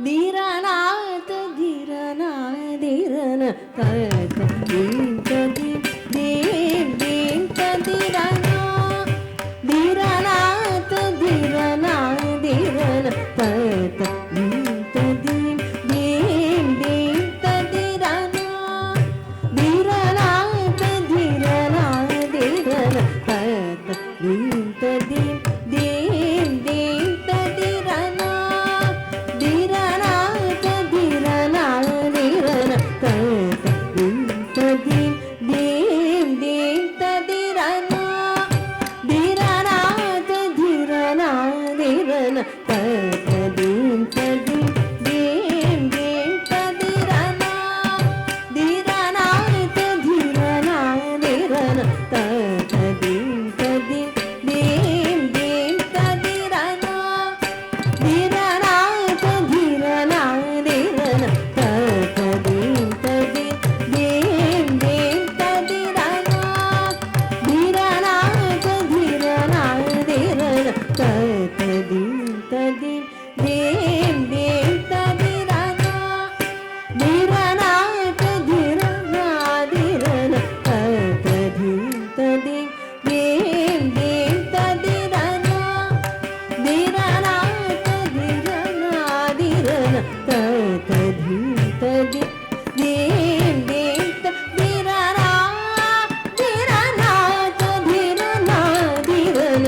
திரனா திரனா திரன ததீம் ததீம் தீம் தீம் திரனா திரனா திரனா திரன ததீம் ததீம் தீம் தீம் திரனா திரனா திரனா திரன ததீம் ததீம் தீம் தீம் திரனா திரனா திரனா திரன ததீம் ததீம் தீம் தீம் திரனா திரனா திரனா திரன ததீம் ததீம் தீம் தீம் திரனா திரனா திரனா திரன ததீம் ததீம் தீம் தீம் திரனா திரனா திரனா திரன ததீம் ததீம் தீம் தீம் திரனா திரனா திரனா திரன ததீம் ததீம் தீம் தீம் திரனா திரனா திரனா திரன ததீம் ததீம் தீம் தீம் திரனா திரனா திரனா திரன ததீம் ததீம் தீம் தீம் திரனா திரனா திரனா திரன ததீம் ததீம் தீம் தீம் திரனா திரனா திரனா திரன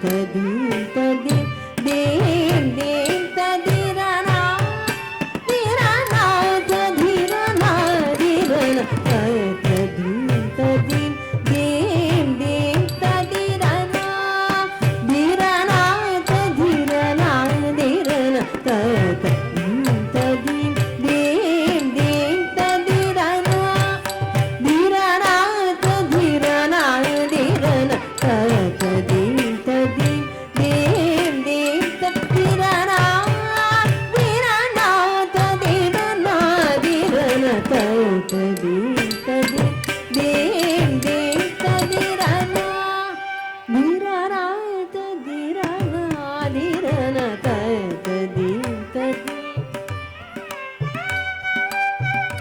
ததீம் ததீம் தீம் தீம் திரனா திரனா திரனா திரன ததீம் ததீம் தீம் தீம் திரனா திரனா திரனா திரன ததீம் ததீம் தீம் தீம் திரனா திரனா திரனா திரன ததீம் ததீம் தீம் தீம் திரனா திரனா திரனா திரன ததீம் ததீம் ததீம் ததீம் தீம் தீம் திரனா திரனா திரனா திரன ததீம் ததீம்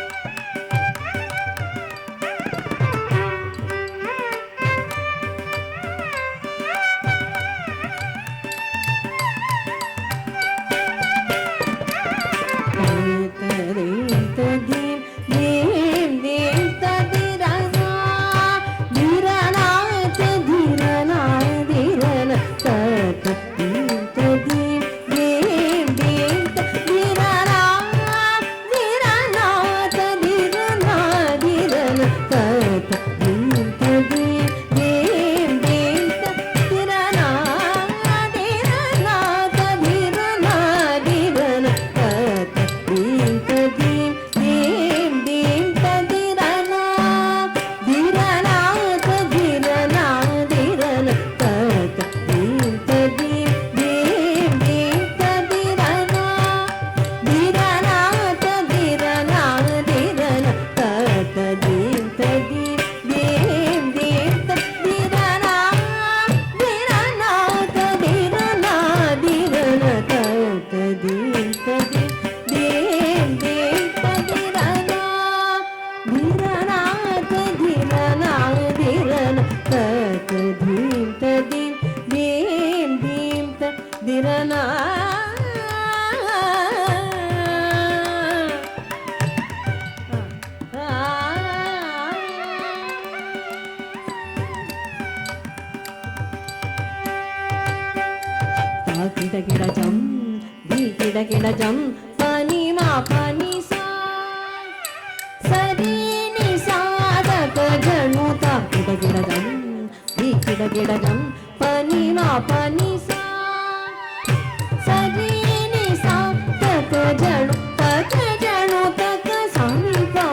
தீம் தீம் திரனா திரனா திரனா திரன ததீம் ததீம் தீம் தீம் திரனா திரனா திரனா திரன ததீம் ததீம் தீம் தீம் திரனா திரனா திரனா திரன ததீம் ததீம் தீம் தீம் திரனா திரனா திரனா திரன ததீம் ததீம் தீம் தீம் திரனா திரனா திரனா திரன ததீம் ததீம் தீம் தீம் திரனா திரனா திரனா திரன ததீம் ததீம் தீம் தீம் திரனா கிட கிட ஜம் தி கிட கிட ஜம் பனி மா பனி சா சரி நி சாதக ஜனுதா கிட கிட ஜம் தி கிட கிட ஜம் பனி மா பனி சா சரி நி சாதக ஜனு தக ஜனு தக சம் பா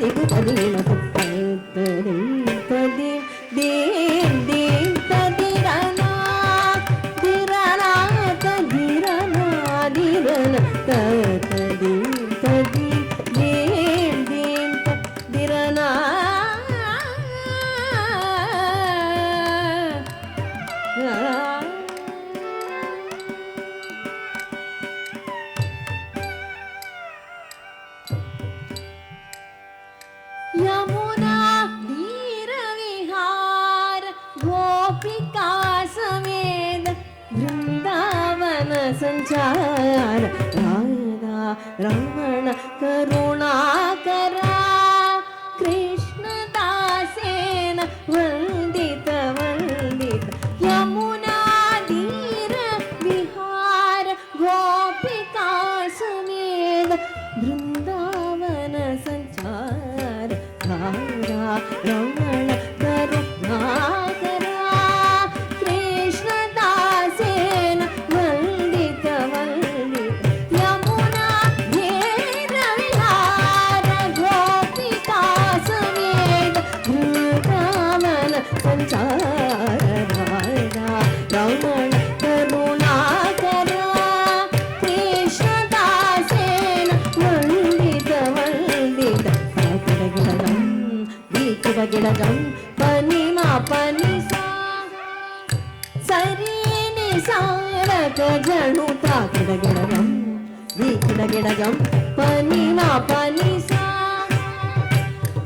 தகதிகு ததினது ததி ததி தீம் தீம் ததிரனா திரனா ததிரனா திரன ததி ததி தீம் தீம் திரனா यमुना धीर विहार गोपिका समेत वृंदावन संचार राधा रमण करुणाकरा कृष्णदासेन वंदित वंदित यमुना धीर विहार गोपिका समेत वृंदावन संचार राधा रमण करुणाकरा कृष्णदासेन वंदित वंदित यमुना धीर विहार गोपिका समेत वृंदावन संचार राधा रमण करुणाकरा कृष्णदासेन वंदित वंदित गिडगम पनिमा पनिसा सरी निसारक जनुता गिडगम गिडगम पनिमा पनिसा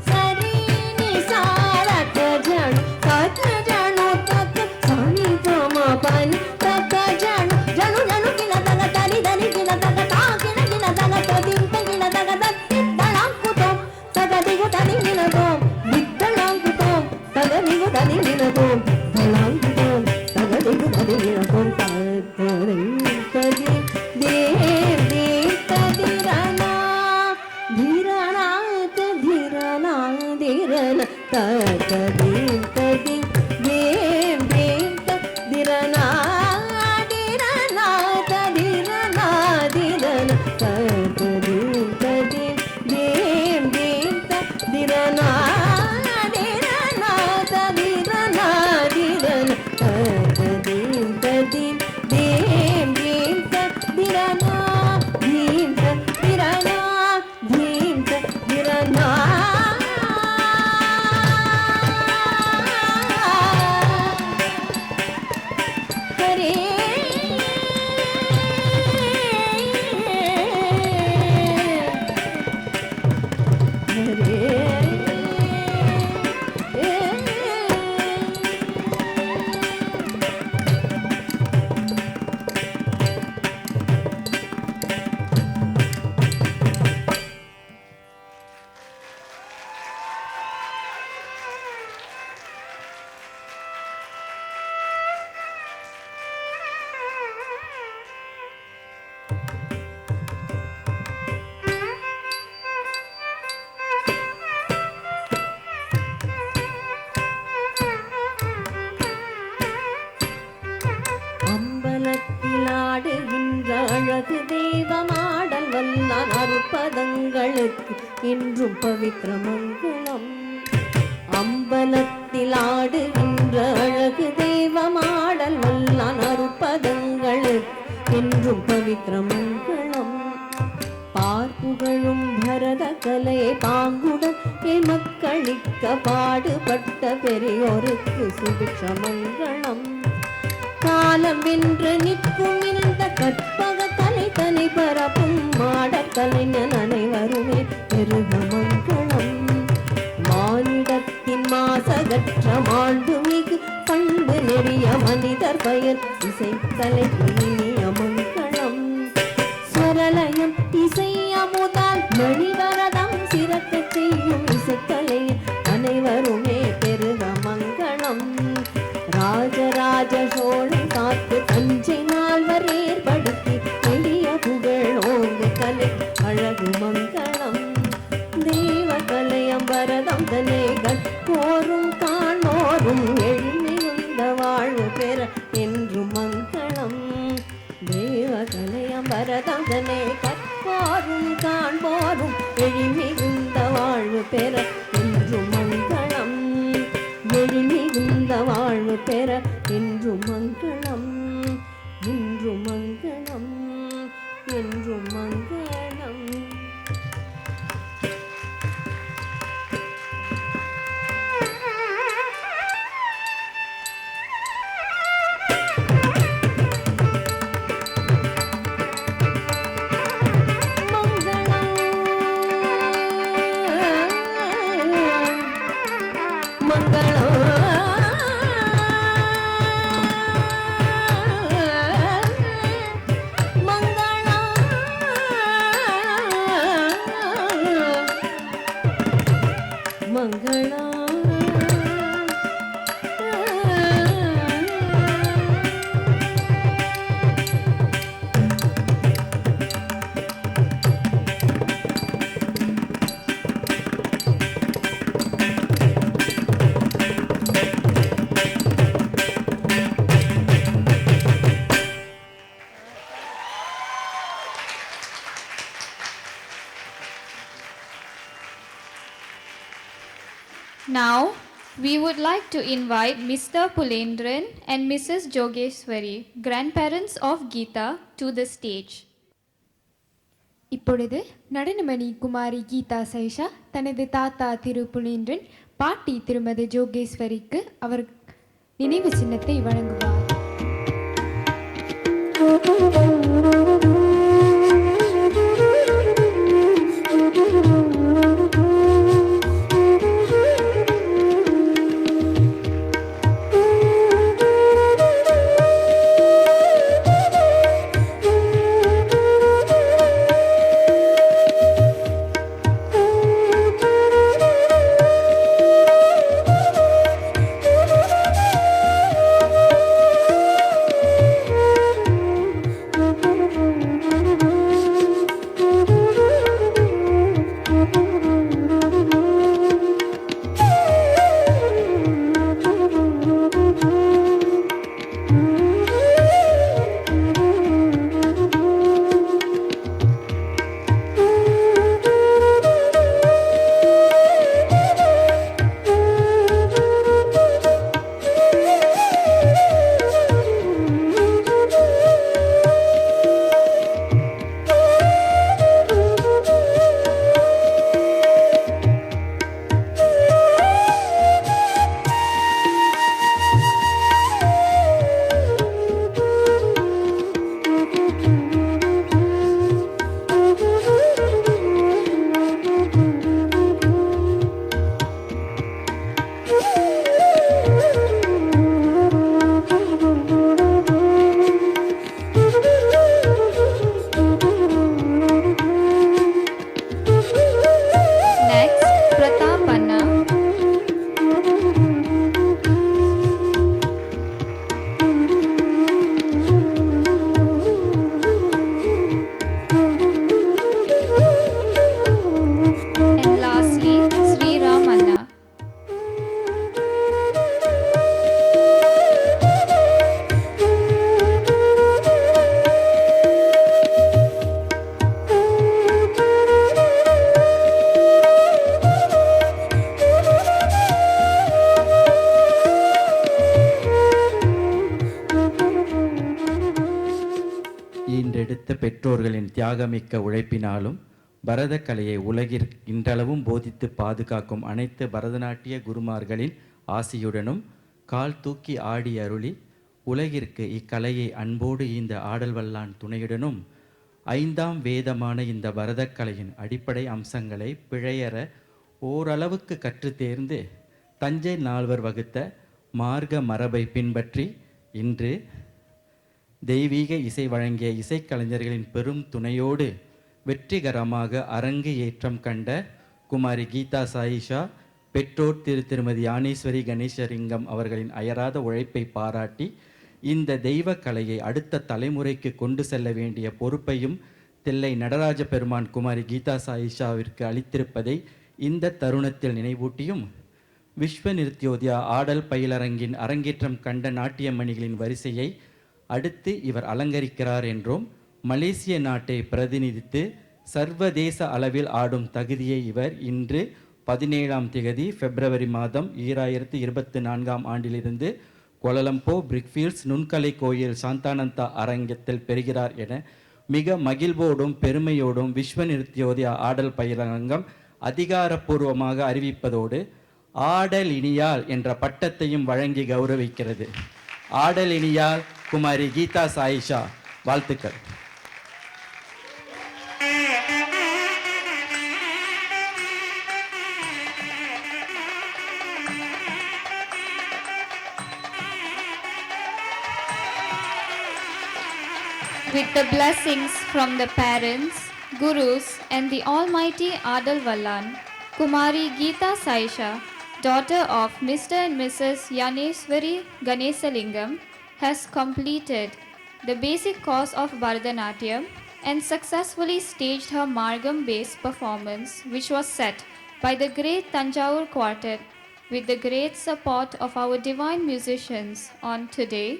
सरी निसारक जनु तक जनु तक सानी तमा पनि तक जनु जनु जनु किन तग तनि तनि किन तग ता किन किन तग तदिं किन तग तत्ति तलां कुतो तग दिगु तनि किन तो तगदिगु तदिगिनतों तलांगितों तगदिगु तदिगिनतों तगदि तदि देव देव तदिरना धीरना तधिरना धीरना तगदि तदि देव देव तदिरना धीरना तधिरना धीरना तगदि तदि देव देव तदिरना அழகு தெய்வமாடல் வல்லான் அற்புதங்களுக்கு என்றும் பவித்திர மங்களம். அம்பலத்தில் ஆடுகின்ற அழகு தெய்வமாடல் வல்லான் அற்புதங்களுக்கு என்றும் பவித்திர மங்களம். பார்ப்புகழும் பரத கலையை பாங்குடன் மக்களிக்க பாடுபட்ட பெரியோருக்கு சுபிக்ஷ மங்களம். காலம் வென்று நிற்கும் இந்த கற்பக கலை தனி பரப்பும் மாடக்கலைஞன் அனைவருமே பெருக மங்களம். மானிடத்தின் மாசகற்ற மாண்புமிகு பண்பு நெறிய மனிதர் பயன் இசைக்கலை இனிய மங்களம். ஸ்வரலயம் இசை அமுதால் மணிவரதம் சிறக்க செய்யும் இசைக்கலைஞன் அனைவருமே பெருக மங்களம். ராஜராஜ சோழன் காத்து தஞ்சை நால்வர் ஏற்படுத்தி எளிய புகழ் ஓங்கு கலை அழகு மங்களம். தெய்வ கலையம் வரதம் தனை கற்போரும் காணோரும் எளிமையுந்த வாழ்வு பெற என்று மங்களம். தெய்வ கலையம் வரதம் தனை கற்போரும் காண்போரும் எளிமையுந்த வாழ்வு பெற என்று மங்களம் எழில் மிகுந்த வாழ்வு பெற என்று மங்களம் இன்று மங்களம் என்று மங்களம். Now, we would like to invite Mr. Pulendran and Mrs. Jogeshwari, grandparents of Geeta, to the stage. இப்பொழுது நடனமணி குமாரி கீதா சைஷா தனது தாத்தா திரு புலேந்திரன், பாட்டி திருமதி ஜோகேஸ்வரிக்கு அவர் நினைவு சின்னத்தை வழங்குவார். ஈன்றெடுத்த பெற்றோர்களின் தியாகமிக்க உழைப்பினாலும் பரதக்கலையை உலகிற்கு இன்றளவும் போதித்து பாதுகாக்கும் அனைத்து பரதநாட்டிய குருமார்களின் ஆசியுடனும் கால் தூக்கி ஆடி அருளி உலகிற்கு இக்கலையை அன்போடு இந்த ஆடல் வல்லான் துணையுடனும் ஐந்தாம் வேதமான இந்த பரதக்கலையின் அடிப்படை அம்சங்களை பிழையற ஓரளவுக்கு கற்று தேர்ந்து தஞ்சை நால்வர் வகுத்த மார்க்க மரபை பின்பற்றி இன்று தெய்வீக இசை வழங்கிய இசைக்கலைஞர்களின் பெரும் துணையோடு வெற்றிகரமாக அரங்கு ஏற்றம் கண்ட குமாரி கீதா சாயிஷா பெற்றோர் திருமதி யானேஸ்வரி கணேசலிங்கம் அவர்களின் அயராத உழைப்பை பாராட்டி இந்த தெய்வ கலையை அடுத்த தலைமுறைக்கு கொண்டு செல்ல வேண்டிய பொறுப்பையும் தில்லை நடராஜ பெருமான் குமாரி கீதா சாயிஷாவிற்கு அளித்திருப்பதை இந்த தருணத்தில் நினைவூட்டியும் விஸ்வ நிருத்யோதயா ஆடல் பயிலரங்கின் அரங்கேற்றம் கண்ட நாட்டியமணிகளின் வரிசையை அடுத்து இவர் அலங்கரிக்கிறார் என்றும் மலேசிய நாட்டை பிரதிநிதித்து சர்வதேச அளவில் ஆடும் தகுதியை இவர் இன்று 17ஆம் தேதி பிப்ரவரி மாதம் 2024ஆம் ஆண்டிலிருந்து கோலலம்பூர் பிரிக்ஃபீல்ட்ஸ் நுண்கலை கோயில் சாந்தானந்தா அரங்கத்தில் பெறுகிறார் என மிக மகிழ்வோடும் பெருமையோடும் விஸ்வ நிருத்யோதயா ஆடல் பயிலரங்கம் அதிகாரப்பூர்வமாக அறிவிப்பதோடு ஆடலினியால் என்ற பட்டத்தையும் வழங்கி கௌரவிக்கிறது. ஆடலினியால் குமாரி கீதா சாயிஷா. வாழ்த்துக்கள். With the blessings from the parents, gurus, and the Almighty Adal Vallan, Kumari Geeta Saisha, daughter of Mr. and Mrs. Yaneswari Ganesalingam, has completed the basic course of Bharatanatyam and successfully staged her Margam-based performance, which was set by the great Tanjavur Quartet with the great support of our divine musicians on today,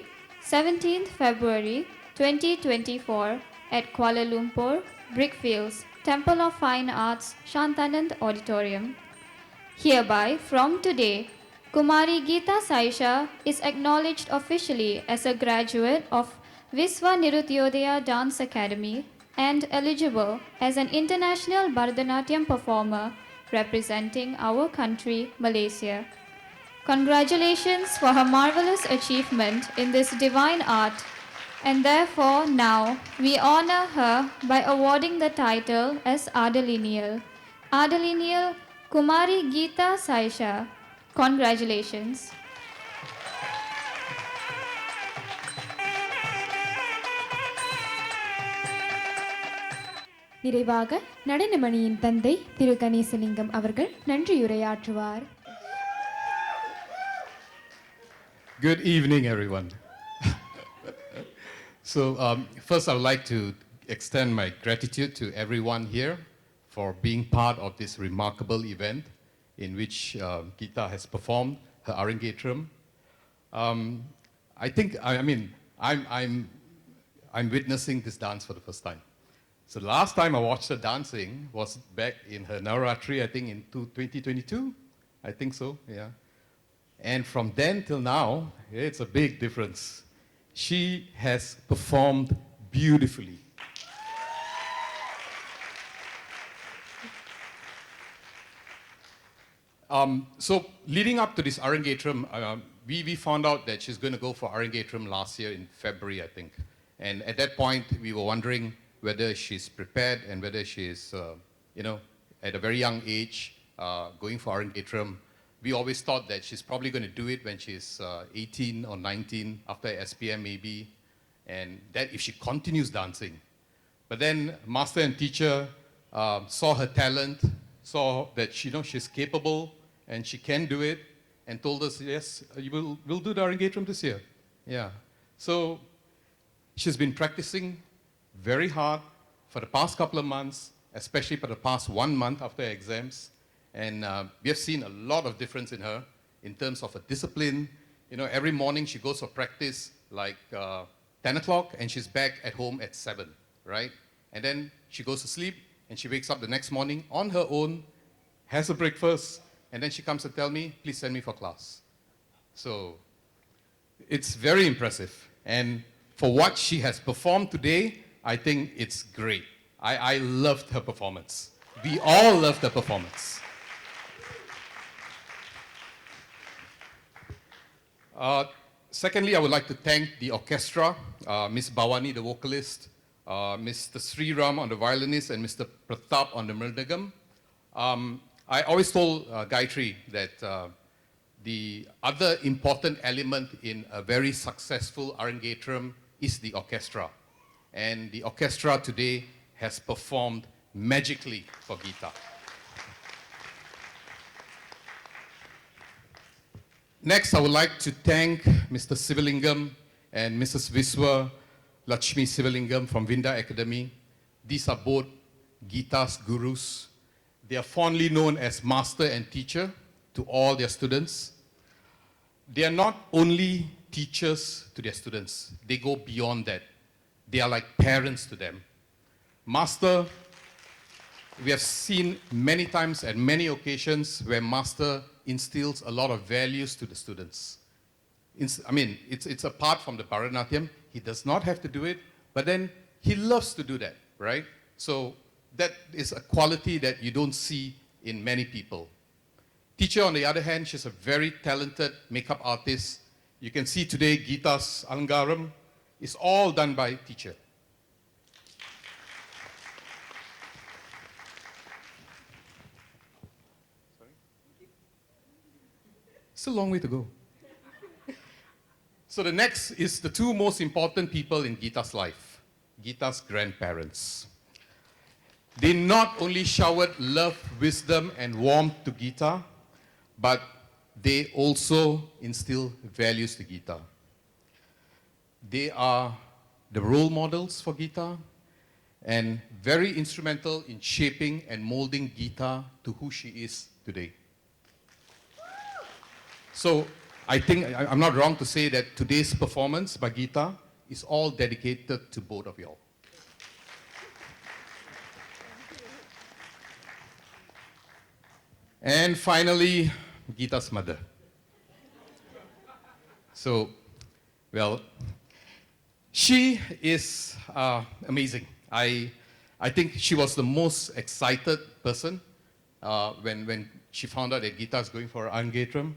17th February 2024 at Kuala Lumpur, Brickfields, Temple of Fine Arts, Shantanand Auditorium. Hereby, from today, Kumari Geeta Saisha is acknowledged officially as a graduate of Visva Nirutyodaya Dance Academy and eligible as an international Bharatanatyam performer representing our country, Malaysia. Congratulations for her marvelous achievement in this divine art, and therefore now we honor her by awarding the title as Adalinial. Adalinial Kumari Geeta Saisha. Congratulations. நிறைவாக நடனமணியின் தந்தை திரு கணேசலிங்கம் அவர்கள் நன்றியுரையாற்றுவார். Good evening, everyone. So first I would like to extend my gratitude to everyone here for being part of this remarkable event in which Geeta has performed her Arangetram. I think, I'm witnessing this dance for the first time. So the last time I watched her dancing was back in her Navaratri, I think in 2022. I think so, yeah. And from then till now, it's a big difference. She has performed beautifully. So leading up to this Arangetram, we found out that she's going to go for Arangetram last year in February, I think. And at that point, we were wondering whether she's prepared and whether she's, at a very young age, going for Arangetram. We always thought that she's probably going to do it when she's 18 or 19, after SPM maybe, and that if she continues dancing. But then master and teacher saw her talent, saw that she's capable and she can do it, and told us, yes, we'll do the Arangetram this year. Yeah. So she's been practicing very hard for the past couple of months, especially for the past 1 month after exams. And we have seen a lot of difference in her in terms of her discipline. Every morning she goes for practice like 10 o'clock and she's back at home at 7, right? And then she goes to sleep and she wakes up the next morning on her own, has a breakfast, and then she comes and tell me, please send me for class. So it's very impressive. And for what she has performed today, I think it's great. I loved her performance. We all loved her performance. Secondly, I would like to thank the orchestra, Miss Bhavani, the vocalist, Mr. Sriram on the violinist, and Mr. Pratap on the mridangam. I always told Gayatri that the other important element in a very successful Arangetram is the orchestra. And the orchestra today has performed magically for Geeta. Next, I would like to thank Mr. Sivalingam and Mrs. Viswa Lakshmi Sivalingam from Vinda Academy. These are both Geeta's gurus. They are fondly known as master and teacher to all their students. They are not only teachers to their students, they go beyond that. They are like parents to them. Master we have seen many times at many occasions where master instills a lot of values to the students. It's apart from the Bharatanatyam. He does not have to do it, but then he loves to do that, right? So that is a quality that you don't see in many people. Teacher, on the other hand, she's a very talented makeup artist. You can see today Geeta's Alangaram is all done by teacher. Still a long way to go. So the next is the two most important people in Geeta's life, Geeta's grandparents. They not only showered love, wisdom, and warmth to Geeta, but they also instill values to Geeta. They are the role models for Geeta and very instrumental in shaping and molding Geeta to who she is today. So I think I'm not wrong to say that today's performance by Geeta is all dedicated to both of you all. And finally, Geeta's mother. So, well, she is amazing. I think she was the most excited person when she found out that Geeta is going for Arangetram.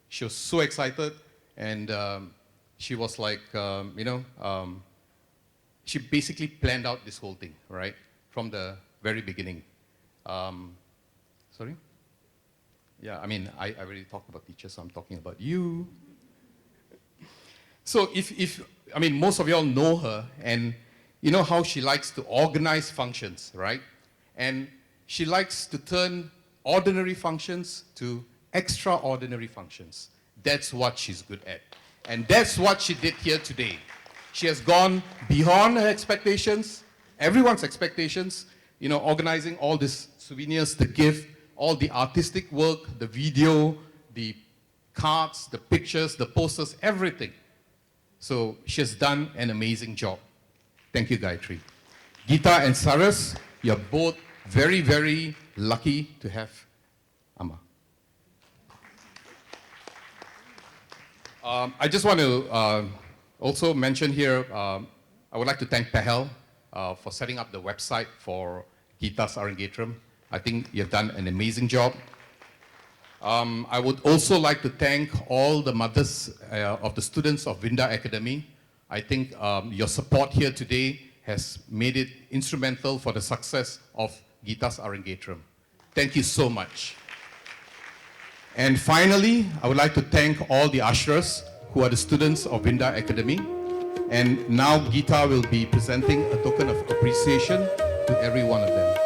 She was so excited, and she was like, she basically planned out this whole thing, right, from the very beginning. Sorry? Yeah, I already talked about teachers, so I'm talking about you. So most of y'all know her, and you know how she likes to organize functions, right? And she likes to turn ordinary functions to extraordinary functions. That's what she's good at. And that's what she did here today. She has gone beyond her expectations, everyone's expectations, organizing all these souvenirs, the gift, all the artistic work, the video, the cards, the pictures, the posters, everything. So she has done an amazing job. Thank you, Gayatri. Geeta and Saras, you're both very, very lucky to have Amma. I just want to also mention here, I would like to thank Pahel for setting up the website for Geeta's Arangetram. I think you've done an amazing job. I would also like to thank all the mothers of the students of Vinda Academy. I think your support here today has made it instrumental for the success of Geeta's Arangetram. Thank you so much. And finally, I would like to thank all the ushers who are the students of Vinda Academy. And now Geeta will be presenting a token of appreciation to every one of them.